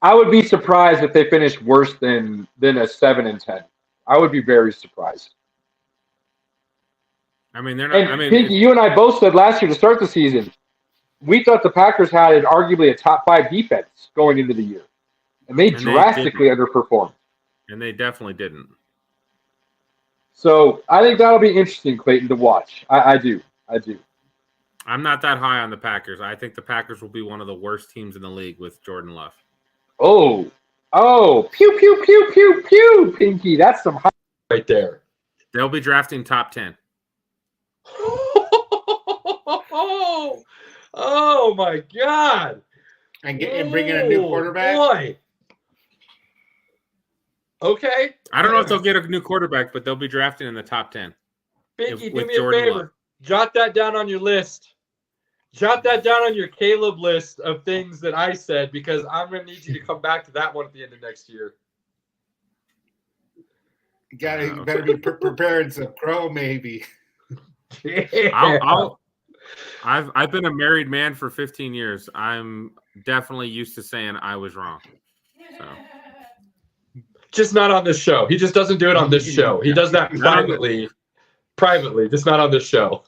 I would be surprised if they finished worse than a 7-10. I would be very surprised. I mean, they're not. And Pinky, you and I both said last year to start the season, we thought the Packers had arguably a top 5 defense going into the year. And they drastically underperformed. And they definitely didn't. So I think that'll be interesting, Clayton, to watch. I do. I'm not that high on the Packers. I think the Packers will be one of the worst teams in the league with Jordan Love. Oh, pew, pew, pew, pew, pew, Pinky. That's some hype right there. They'll be drafting top 10. Oh, my God. and bring in a new quarterback. Boy. Okay. I don't know if they'll get a new quarterback, but they'll be drafting in the top 10. Pinky, do with me a Jordan favor. Love. Jot that down on your list. Jot that down on your Caleb list of things that I said, because I'm going to need you to come back to that one at the end of next year. You better be prepared some crow, maybe. I've been a married man for 15 years. I'm definitely used to saying I was wrong. So. Just not on this show. He just doesn't do it on this show. He does that privately, just not on this show.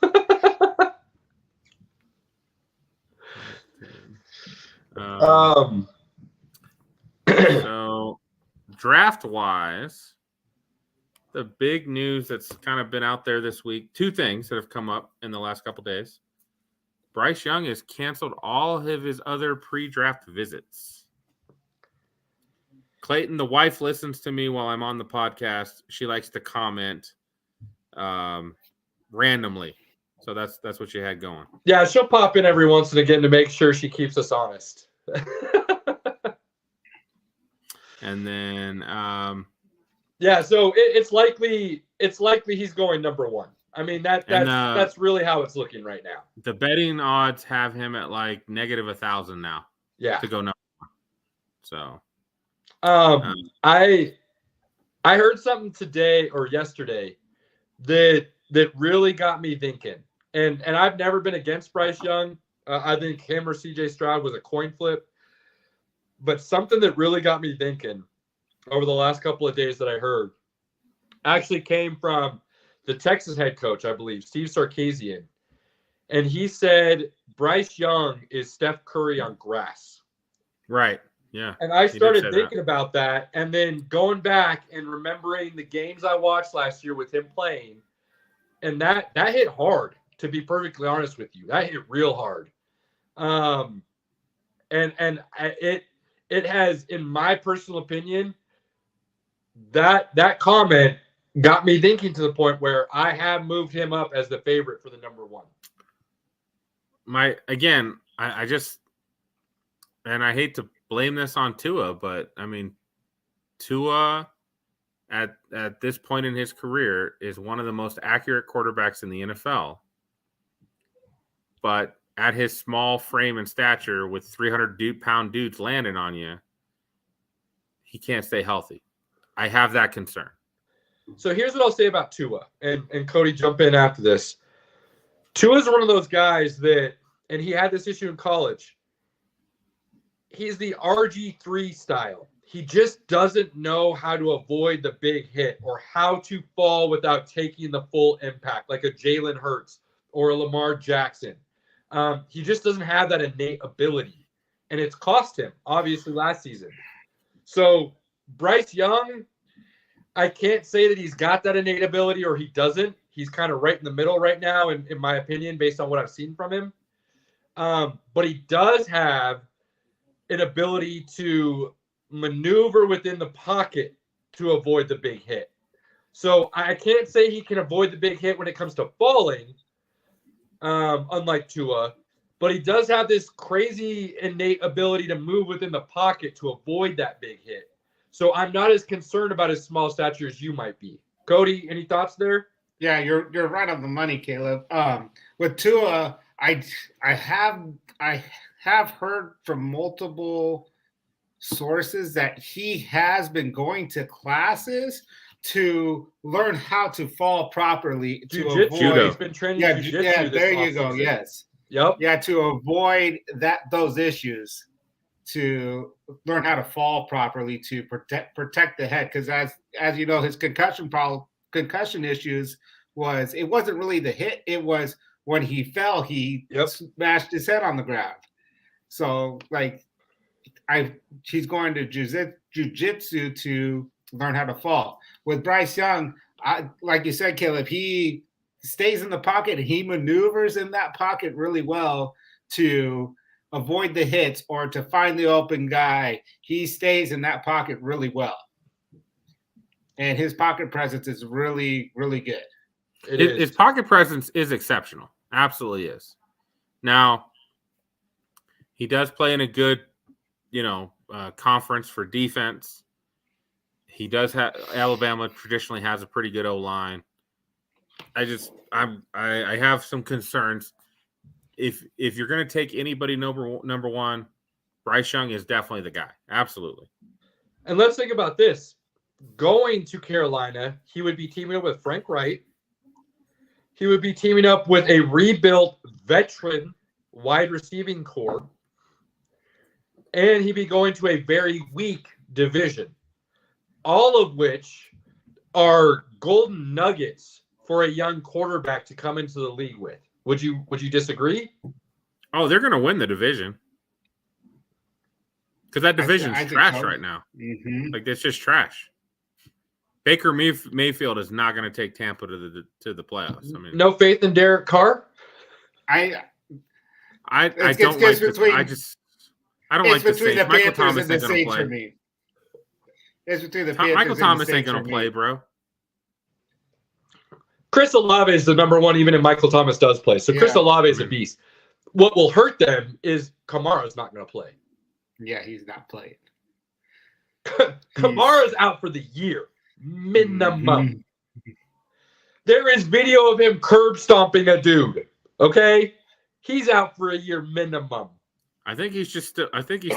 So, draft-wise, the big news that's kind of been out there this week, two things that have come up in the last couple days. Bryce Young has canceled all of his other pre-draft visits. Clayton, the wife, listens to me while I'm on the podcast. She likes to comment randomly. So that's what she had going. Yeah, she'll pop in every once and again to make sure she keeps us honest. And then yeah, so it's likely he's going number one. I mean, that's really how it's looking right now. The betting odds have him at like -1,000 now. Yeah. To go number one. So I heard something today or yesterday that really got me thinking. And I've never been against Bryce Young. I think him or CJ Stroud was a coin flip. But something that really got me thinking over the last couple of days that I heard actually came from the Texas head coach, I believe, Steve Sarkisian. And he said Bryce Young is Steph Curry on grass. Right. Yeah. And I started thinking about that, and then going back and remembering the games I watched last year with him playing, and that hit hard, to be perfectly honest with you. That hit real hard. It has, in my personal opinion, that comment got me thinking to the point where I have moved him up as the favorite for the number one. I just, and I hate to blame this on Tua, but I mean, Tua at this point in his career is one of the most accurate quarterbacks in the NFL. But at his small frame and stature with 300-pound dudes landing on you, he can't stay healthy. I have that concern. So here's what I'll say about Tua, and Cody, jump in after this. Tua's one of those guys that, and he had this issue in college, he's the RG3 style. He just doesn't know how to avoid the big hit or how to fall without taking the full impact, like a Jalen Hurts or a Lamar Jackson. He just doesn't have that innate ability, and it's cost him, obviously, last season. So Bryce Young, I can't say that he's got that innate ability or he doesn't. He's kind of right in the middle right now, in my opinion, based on what I've seen from him. But he does have an ability to maneuver within the pocket to avoid the big hit. So I can't say he can avoid the big hit when it comes to falling, unlike Tua, but he does have this crazy innate ability to move within the pocket to avoid that big hit. So I'm not as concerned about his small stature as you might be. Cody, any thoughts there? Yeah, you're right on the money, Caleb. With Tua, I have heard from multiple sources that he has been going to classes to learn how to fall properly. Jiu-jitsu. He's been training jiu-jitsu. Yeah, there you go. Yes. Yep. Yeah, to avoid those issues, to learn how to fall properly, to protect the head. Because as you know, his concussion issues it wasn't really the hit. It was when he fell, he smashed his head on the ground. So he's going to jiu-jitsu to learn how to fall. With Bryce Young, like you said, Caleb, he stays in the pocket and he maneuvers in that pocket really well to avoid the hits or to find the open guy. He stays in that pocket really well. And his pocket presence is really, really good. His pocket presence is exceptional. Absolutely is. Now, he does play in a good conference for defense. He does have Alabama traditionally has a pretty good O-line. I have some concerns. If you're going to take anybody number one, Bryce Young is definitely the guy. Absolutely. And let's think about this. Going to Carolina, he would be teaming up with Frank Wright. He would be teaming up with a rebuilt veteran wide receiving core. And he'd be going to a very weak division. All of which are golden nuggets for a young quarterback to come into the league with. Would you disagree? Oh, they're going to win the division. Because that division's trash right now. Mm-hmm. Like, it's just trash. Baker Mayfield is not going to take Tampa to the playoffs. I mean, no faith in Derek Carr? I don't like this. I don't like this. Michael Thomas ain't going to play. It's between the Panthers Michael Thomas and the ain't going to play, bro. Chris Olave is the number one, even if Michael Thomas does play. So Chris Olave is a beast. What will hurt them is Kamara's not going to play. Yeah, he's not playing. Kamara's out for the year, minimum. There is video of him curb stomping a dude. Okay, he's out for a year minimum. I think he's just. I think his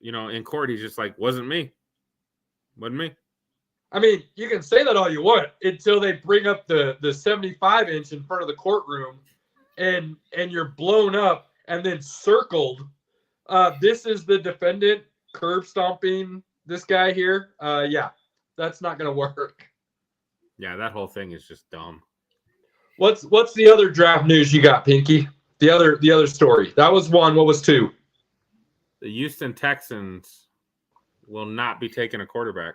in court, he's just like, wasn't me. I mean, you can say that all you want until they bring up the 75-inch in front of the courtroom and you're blown up and then circled. This is the defendant curb stomping this guy here. Yeah, that's not going to work. Yeah, that whole thing is just dumb. What's the other draft news you got, Pinky? The other story. That was one. What was two? The Houston Texans will not be taking a quarterback.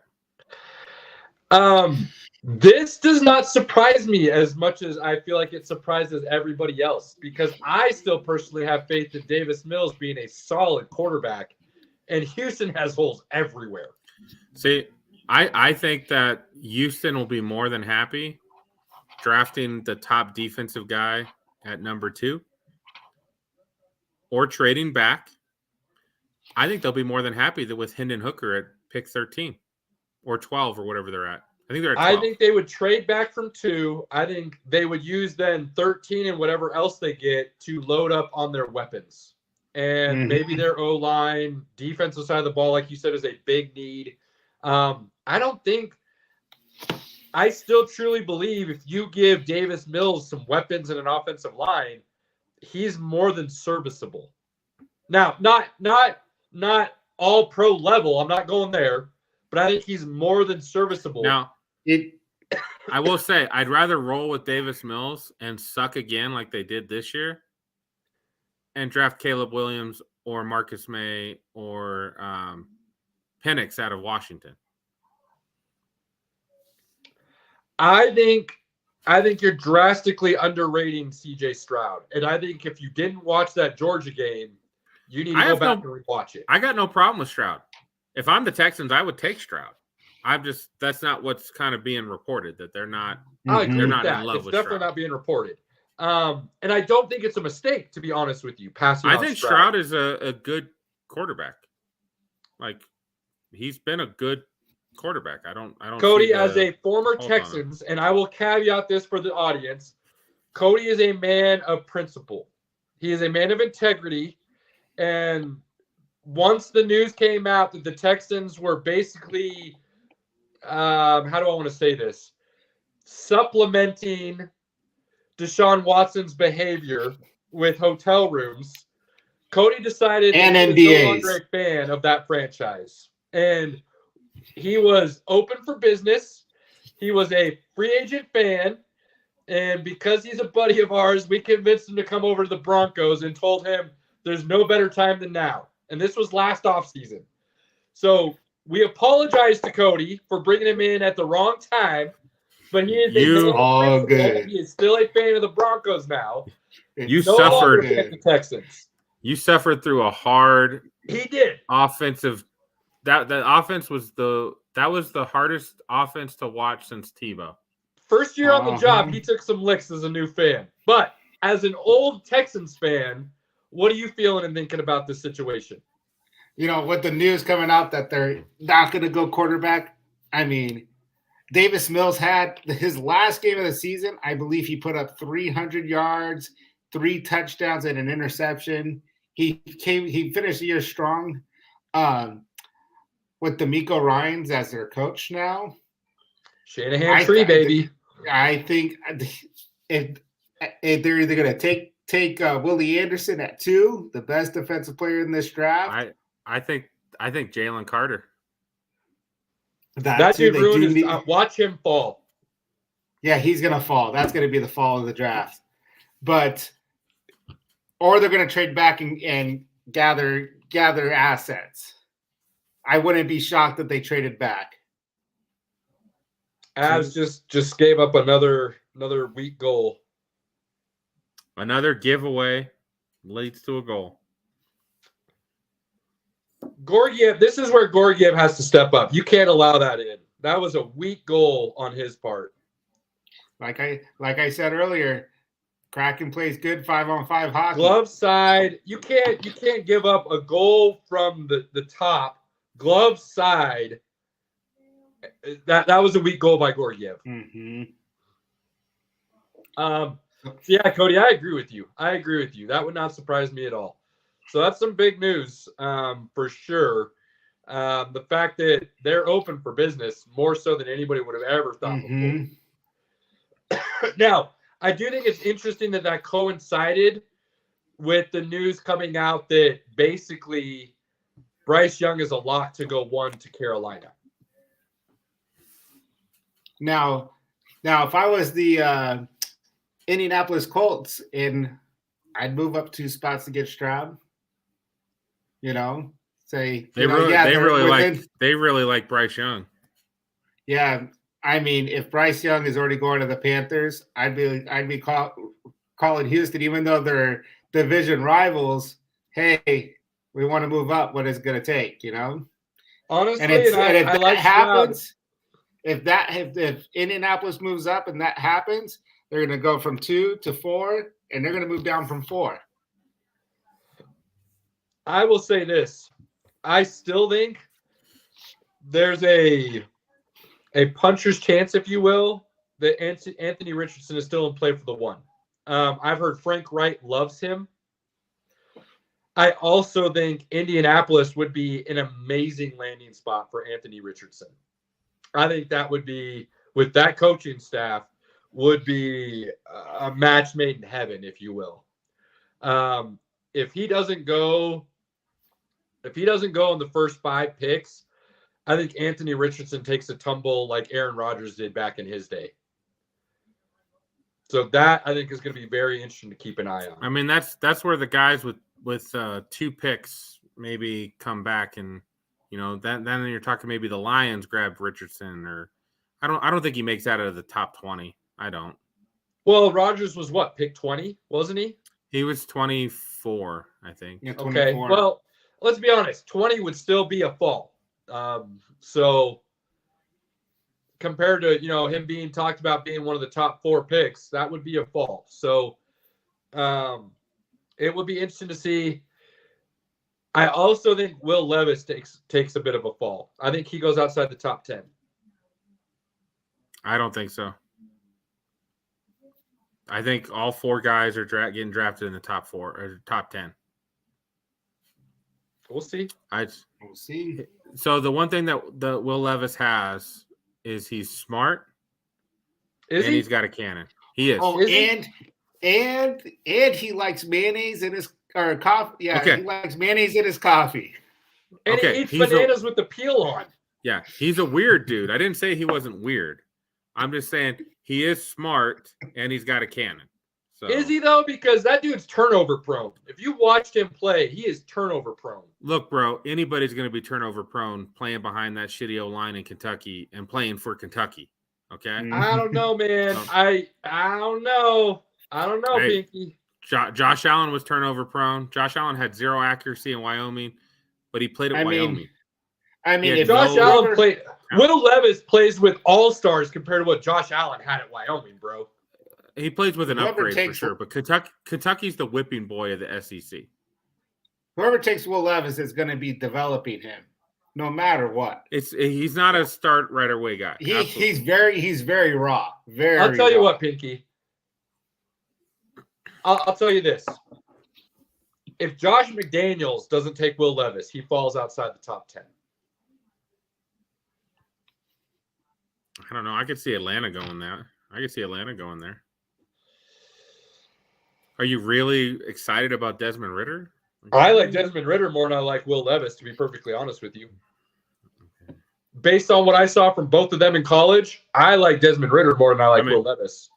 This does not surprise me as much as I feel like it surprises everybody else, because I still personally have faith in Davis Mills being a solid quarterback, and Houston has holes everywhere. See, I think that Houston will be more than happy drafting the top defensive guy at number 2 or trading back. I think they'll be more than happy with Hendon Hooker at pick 13 or 12 or whatever they're at. I think they're at 12. I think they would trade back from 2. I think they would use then 13 and whatever else they get to load up on their weapons. And maybe their O-line, defensive side of the ball, like you said, is a big need. I still truly believe if you give Davis Mills some weapons and an offensive line, he's more than serviceable. Now, not all pro level. I'm not going there, but I think he's more than serviceable. Now, I will say I'd rather roll with Davis Mills and suck again like they did this year and draft Caleb Williams or Marcus May or Penix out of Washington. I think you're drastically underrating CJ Stroud. And I think if you didn't watch that Georgia game, you need to go back and rewatch it. I got no problem with Stroud. If I'm the Texans, I would take Stroud. That's not what's kind of being reported, that they're not in love with Stroud. It's definitely not being reported. And I don't think it's a mistake, to be honest with you, passing on I think Stroud is a good quarterback. Like, he's been a good quarterback. I don't Cody, as a former Texans, and I will caveat this for the audience, Cody is a man of principle. He is a man of integrity. And once the news came out that the Texans were basically, how do I want to say this, supplementing Deshaun Watson's behavior with hotel rooms, Cody decided and he was no longer a fan of that franchise. And he was open for business. He was a free agent fan. And because he's a buddy of ours, we convinced him to come over to the Broncos and told him there's no better time than now. And this was last offseason. So we apologize to Cody for bringing him in at the wrong time. But he is He is still a fan of the Broncos now. You suffered the Texans. You suffered through a hard offensive. That offense was the hardest offense to watch since Tebow. First year on the job, he took some licks as a new fan. But as an old Texans fan, What are you feeling and thinking about this situation? You know, with the news coming out that they're not going to go quarterback, I mean, Davis Mills had his last game of the season. I believe he put up 300 yards, 3 touchdowns, and an interception. He finished the year strong with D'Amico Ryans as their coach now. Shanahan tree, baby. I think if they're either going to take Willie Anderson at 2, the best defensive player in this draft. I think Jalen Carter. That dude ruined his. Watch him fall. Yeah, he's gonna fall. That's gonna be the fall of the draft. Or they're gonna trade back and gather assets. I wouldn't be shocked if they traded back. Avs just gave up another weak goal. Another giveaway leads to a goal. Gorgiev, this is where Gorgiev has to step up. You can't allow that in. That was a weak goal on his part. Like I said earlier, Kraken plays good 5-on-5 hockey. Glove side, you can't give up a goal from the top. Glove side. That was a weak goal by Gorgiev. Mm-hmm. Yeah, Cody, I agree with you. That would not surprise me at all. So that's some big news for sure. The fact that they're open for business more so than anybody would have ever thought before. Now, I do think it's interesting that coincided with the news coming out that basically Bryce Young is a lot to go 1 to Carolina. Now, if I was the Indianapolis Colts, I'd move up 2 spots to get Stroud. You know, say they really like Bryce Young. Yeah, I mean, if Bryce Young is already going to the Panthers, I'd be calling Houston, even though they're division rivals. Hey, we want to move up. What is it going to take? You know, honestly, if that happens, if Indianapolis moves up and that happens, they're going to go from 2 to 4, and they're going to move down from 4. I will say this. I still think there's a puncher's chance, if you will, that Anthony Richardson is still in play for the 1. I've heard Frank Wright loves him. I also think Indianapolis would be an amazing landing spot for Anthony Richardson. I think that would be, with that coaching staff, would be a match made in heaven, if you will. If he doesn't go in the first 5 picks, I think Anthony Richardson takes a tumble like Aaron Rodgers did back in his day. So that, I think, is going to be very interesting to keep an eye on. I mean, that's where the guys with 2 picks maybe come back, and then you're talking maybe the Lions grabbed Richardson, or I don't think he makes that out of the top 20. I don't. Well, Rodgers was what, pick 20, wasn't he? He was 24, I think. Yeah, 24. Okay. Well, let's be honest. 20 would still be a fall. So compared to, him being talked about being one of the top 4 picks, that would be a fall. So it would be interesting to see. I also think Will Levis takes a bit of a fall. I think he goes outside the top 10. I don't think so. I think all 4 guys are getting drafted in the top 4 or top 10. We'll see. We'll see. So the one thing that Will Levis has is he's smart, he's got a cannon. He is. Oh, and he likes mayonnaise in his coffee. Yeah, okay. He likes mayonnaise in his coffee. And he eats bananas with the peel on. Yeah, he's a weird dude. I didn't say he wasn't weird. I'm just saying he is smart and he's got a cannon. So. Is he, though? Because that dude's turnover prone. If you watched him play, he is turnover prone. Look, bro, anybody's going to be turnover prone playing behind that shitty O-line in Kentucky and playing for Kentucky. Okay? I don't know, man. I don't know. Hey, Pinky. Josh Allen was turnover prone. Josh Allen had 0 accuracy in Wyoming, but he played at Wyoming. If Josh Allen played, Will Levis plays with all-stars compared to what Josh Allen had at Wyoming, bro. He plays with an upgrade for sure, but Kentucky's the whipping boy of the SEC. whoever takes Will Levis is going to be developing him, no matter what. He's not a start right away guy. He's very raw. I'll tell you what, Pinky. I'll tell you this. If Josh McDaniels doesn't take Will Levis, he falls outside the top 10. I don't know. I could see Atlanta going there. Are you really excited about Desmond Ridder? I like Desmond Ridder more than I like Will Levis, to be perfectly honest with you. Based on what I saw from both of them in college, I like Desmond Ridder more than I like Will Levis.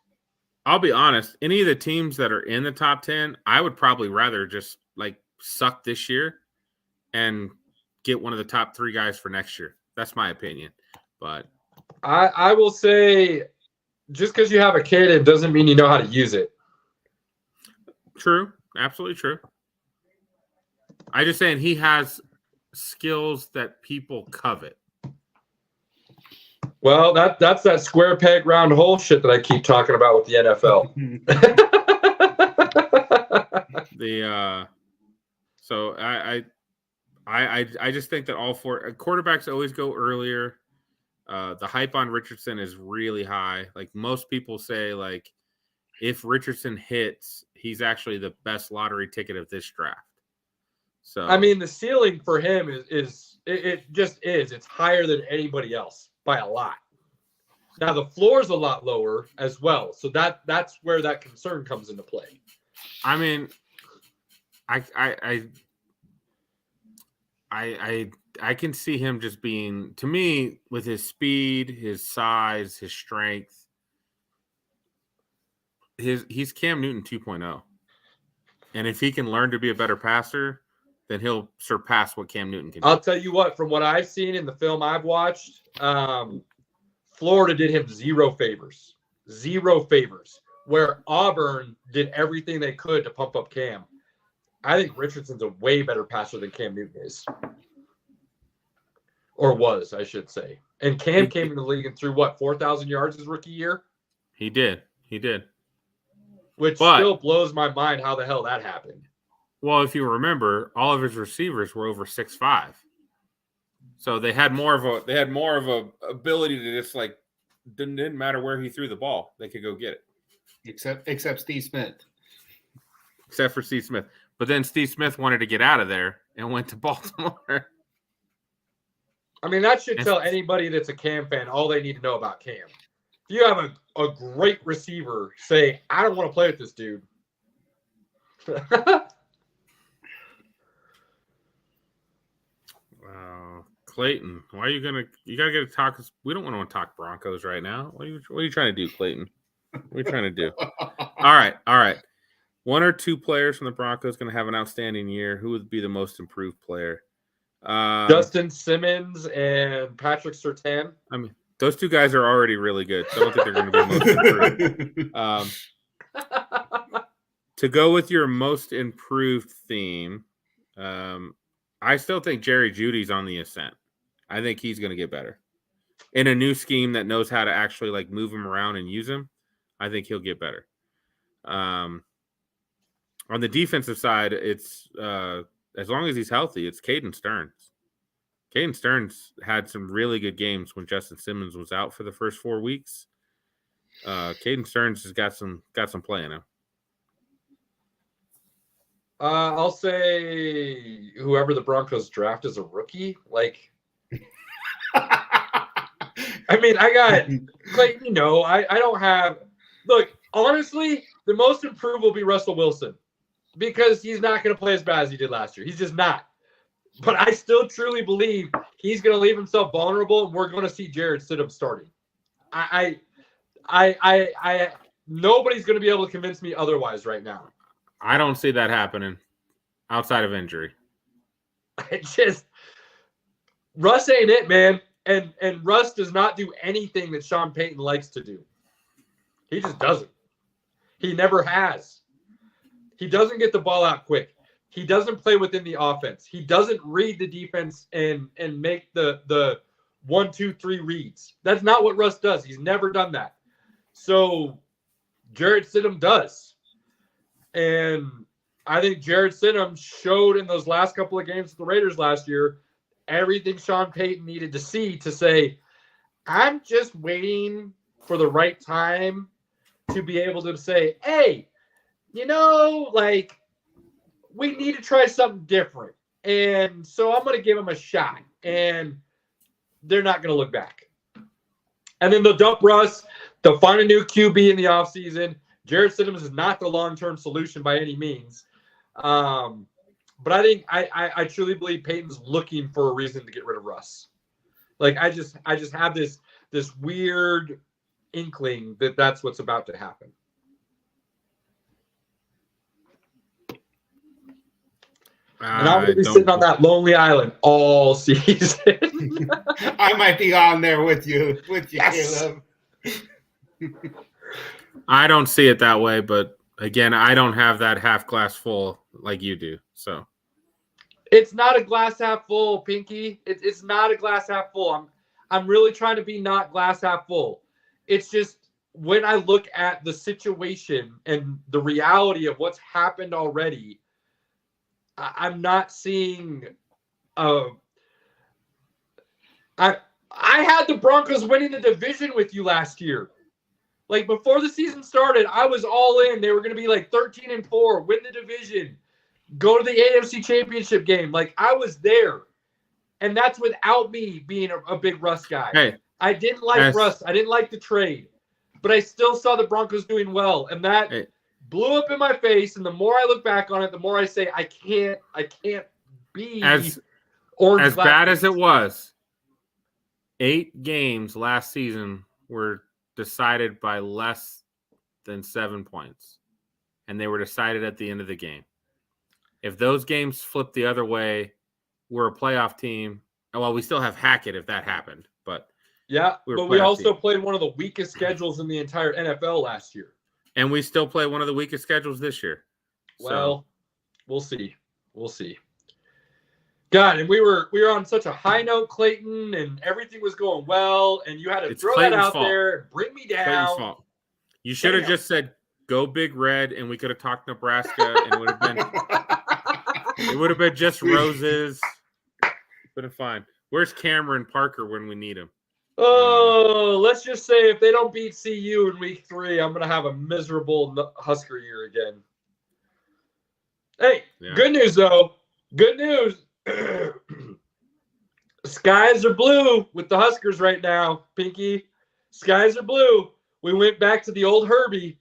I'll be honest. Any of the teams that are in the top 10, I would probably rather just like suck this year and get one of the top 3 guys for next year. That's my opinion. But I will say, just because you have a kid, it doesn't mean you know how to use it. True. Absolutely true. I'm just saying he has skills that people covet. Well, that's that square peg round hole shit that I keep talking about with the NFL. So I just think that all 4 quarterbacks always go earlier. The hype on Richardson is really high. Like most people say, like if Richardson hits, he's actually the best lottery ticket of this draft. So I mean, the ceiling for him is just is. It's higher than anybody else by a lot. Now the floor is a lot lower as well, so that's where that concern comes into play. I mean, I can see him just being, to me, with his speed, his size, his strength. He's Cam Newton 2.0, and if he can learn to be a better passer, then he'll surpass what Cam Newton can do. I'll tell you what, from what I've seen in the film I've watched, Florida did him zero favors, where Auburn did everything they could to pump up Cam. I think Richardson's a way better passer than Cam Newton is. Or was, I should say. And Cam came in the league and threw, 4,000 yards his rookie year? He did. But still blows my mind how the hell that happened. Well, if you remember, all of his receivers were over 6'5". So they had more of a ability to just like didn't matter where he threw the ball, they could go get it. Except Steve Smith. Except for Steve Smith. But then Steve Smith wanted to get out of there and went to Baltimore. I mean, that should tell anybody that's a Cam fan all they need to know about Cam. If you have a great receiver, say, I don't want to play with this dude. Wow. Clayton, why are you gotta get to talk? We don't want to talk Broncos right now. What are you trying to do, Clayton? What are you trying to do? All right. 1 or 2 players from the Broncos going to have an outstanding year. Who would be the most improved player? Justin Simmons and Patrick Surtain. I mean, those 2 guys are already really good. So I don't think they're going to be most improved. To go with your most improved theme, I still think Jerry Jeudy's on the ascent. I think he's going to get better. In a new scheme that knows how to actually like move him around and use him, I think he'll get better. On the defensive side, it's as long as he's healthy, it's Caden Stearns. Caden Stearns had some really good games when Justin Simmons was out for the first 4 weeks. Caden Stearns has got some play in him. I'll say whoever the Broncos draft as a rookie. Like, I mean, I got, like, I don't have. Look, honestly, the most improved will be Russell Wilson because he's not going to play as bad as he did last year. He's just not. But I still truly believe he's going to leave himself vulnerable, and we're going to see Jared Stidham starting. I nobody's going to be able to convince me otherwise right now. I don't see that happening outside of injury. Russ ain't it, man. And Russ does not do anything that Sean Payton likes to do. He just doesn't. He never has. He doesn't get the ball out quick. He doesn't play within the offense. He doesn't read the defense and make the 1, 2, 3 reads. That's not what Russ does. He's never done that. So Jared Stidham does. And I think Jared Stidham showed in those last couple of games with the Raiders last year everything Sean Payton needed to see to say, I'm just waiting for the right time to be able to say, hey, you know, like, we need to try something different. And so I'm going to give them a shot. And they're not going to look back. And then they'll dump Russ. They'll find a new QB in the offseason. Jared Stidham is not the long-term solution by any means. But I think I truly believe Peyton's looking for a reason to get rid of Russ. Like, I just have this weird inkling that that's what's about to happen. And I'm going to be sitting on that lonely island all season. I might be on there with you, Yes. Caleb. I don't see it that way, but again, I don't have that half glass full like you do. So it's not a glass half full, Pinky. It's not a glass half full. I'm really trying to be not glass half full. It's just when I look at the situation and the reality of what's happened already, I'm not seeing. I had the Broncos winning the division with you last year. Like, before the season started, I was all in. They were going to be like 13-4, win the division, go to the AFC Championship game. Like, I was there. And that's without me being a big Russ guy. Hey, I didn't like Russ. I didn't like the trade. But I still saw the Broncos doing well. And that blew up in my face. And the more I look back on it, the more I say, I can't be as orange. As bad as it was, 8 games last season were decided by less than 7 points. And they were decided at the end of the game. If those games flip the other way, we're a playoff team. Well, we still have Hackett if that happened. But yeah, but we also played one of the weakest schedules in the entire NFL last year. And we still play one of the weakest schedules this year. Well, we'll see. We'll see. God, and we were on such a high note, Clayton, and everything was going well, and you had to throw Clayton's that out fault. there and bring me down. Clayton's fault. You should have just said, go Big Red, and we could have talked Nebraska, and it would have been just roses. Been fine. Where's Cameron Parker when we need him? Oh, let's just say if they don't beat CU in week 3, I'm going to have a miserable Husker year again. Hey, Good news, though. Good news. Skies are blue with the Huskers right now, Pinky. Skies are blue. We went back to the old Herbie.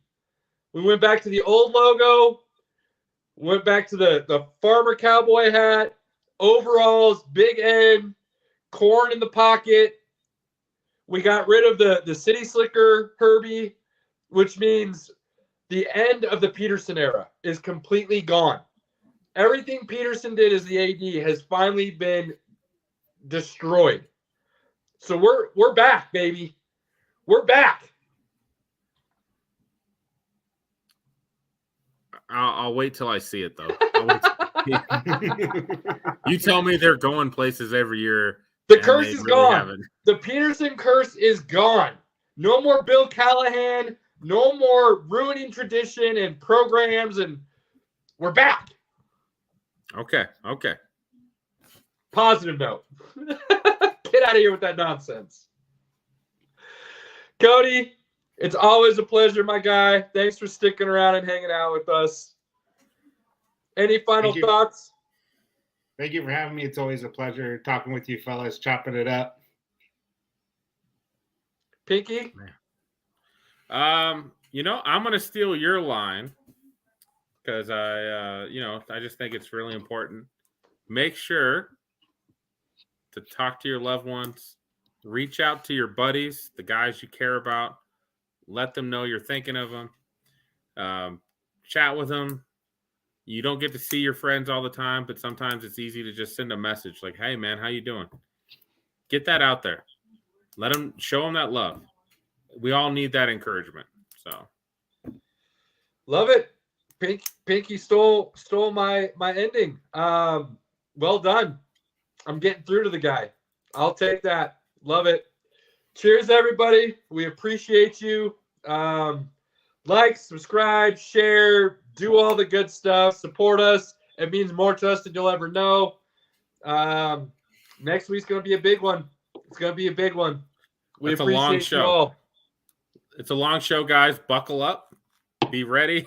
We went back to the old logo. Went back to the farmer cowboy hat, overalls, big N, corn in the pocket. We got rid of the city slicker Herbie, which means the end of the Peterson era is completely gone. Everything Peterson did as the AD has finally been destroyed. So we're back, baby. We're back. I'll wait till I see it, though. You tell me they're going places every year. The curse is gone. The Peterson curse is gone. No more Bill Callahan. No more ruining tradition and programs. And we're back. Okay. Positive note. Get out of here with that nonsense. Cody, it's always a pleasure, my guy. Thanks for sticking around and hanging out with us. Any final thoughts? Thank you for having me. It's always a pleasure talking with you fellas, chopping it up. Pinky? I'm going to steal your line because I just think it's really important. Make sure to talk to your loved ones, reach out to your buddies, the guys you care about, let them know you're thinking of them, chat with them. You don't get to see your friends all the time, but sometimes it's easy to just send a message like, hey, man, how you doing? Get that out there. Show them that love. We all need that encouragement. So, love it. Pinky stole my ending. Well done. I'm getting through to the guy. I'll take that. Love it. Cheers, everybody. We appreciate you. Like, subscribe, share, do all the good stuff. Support us. It means more to us than you'll ever know. Next week's going to be a big one. It's going to be a big one. We It's a long appreciate you show. all. It's a long show, guys. Buckle up. Be ready.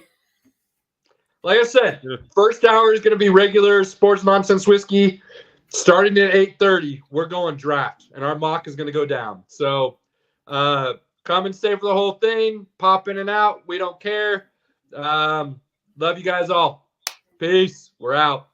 Like I said, first hour is going to be regular sports nonsense whiskey. Starting at 8:30, we're going draft, and our mock is going to go down. So come and stay for the whole thing. Pop in and out. We don't care. Love you guys all. Peace. We're out.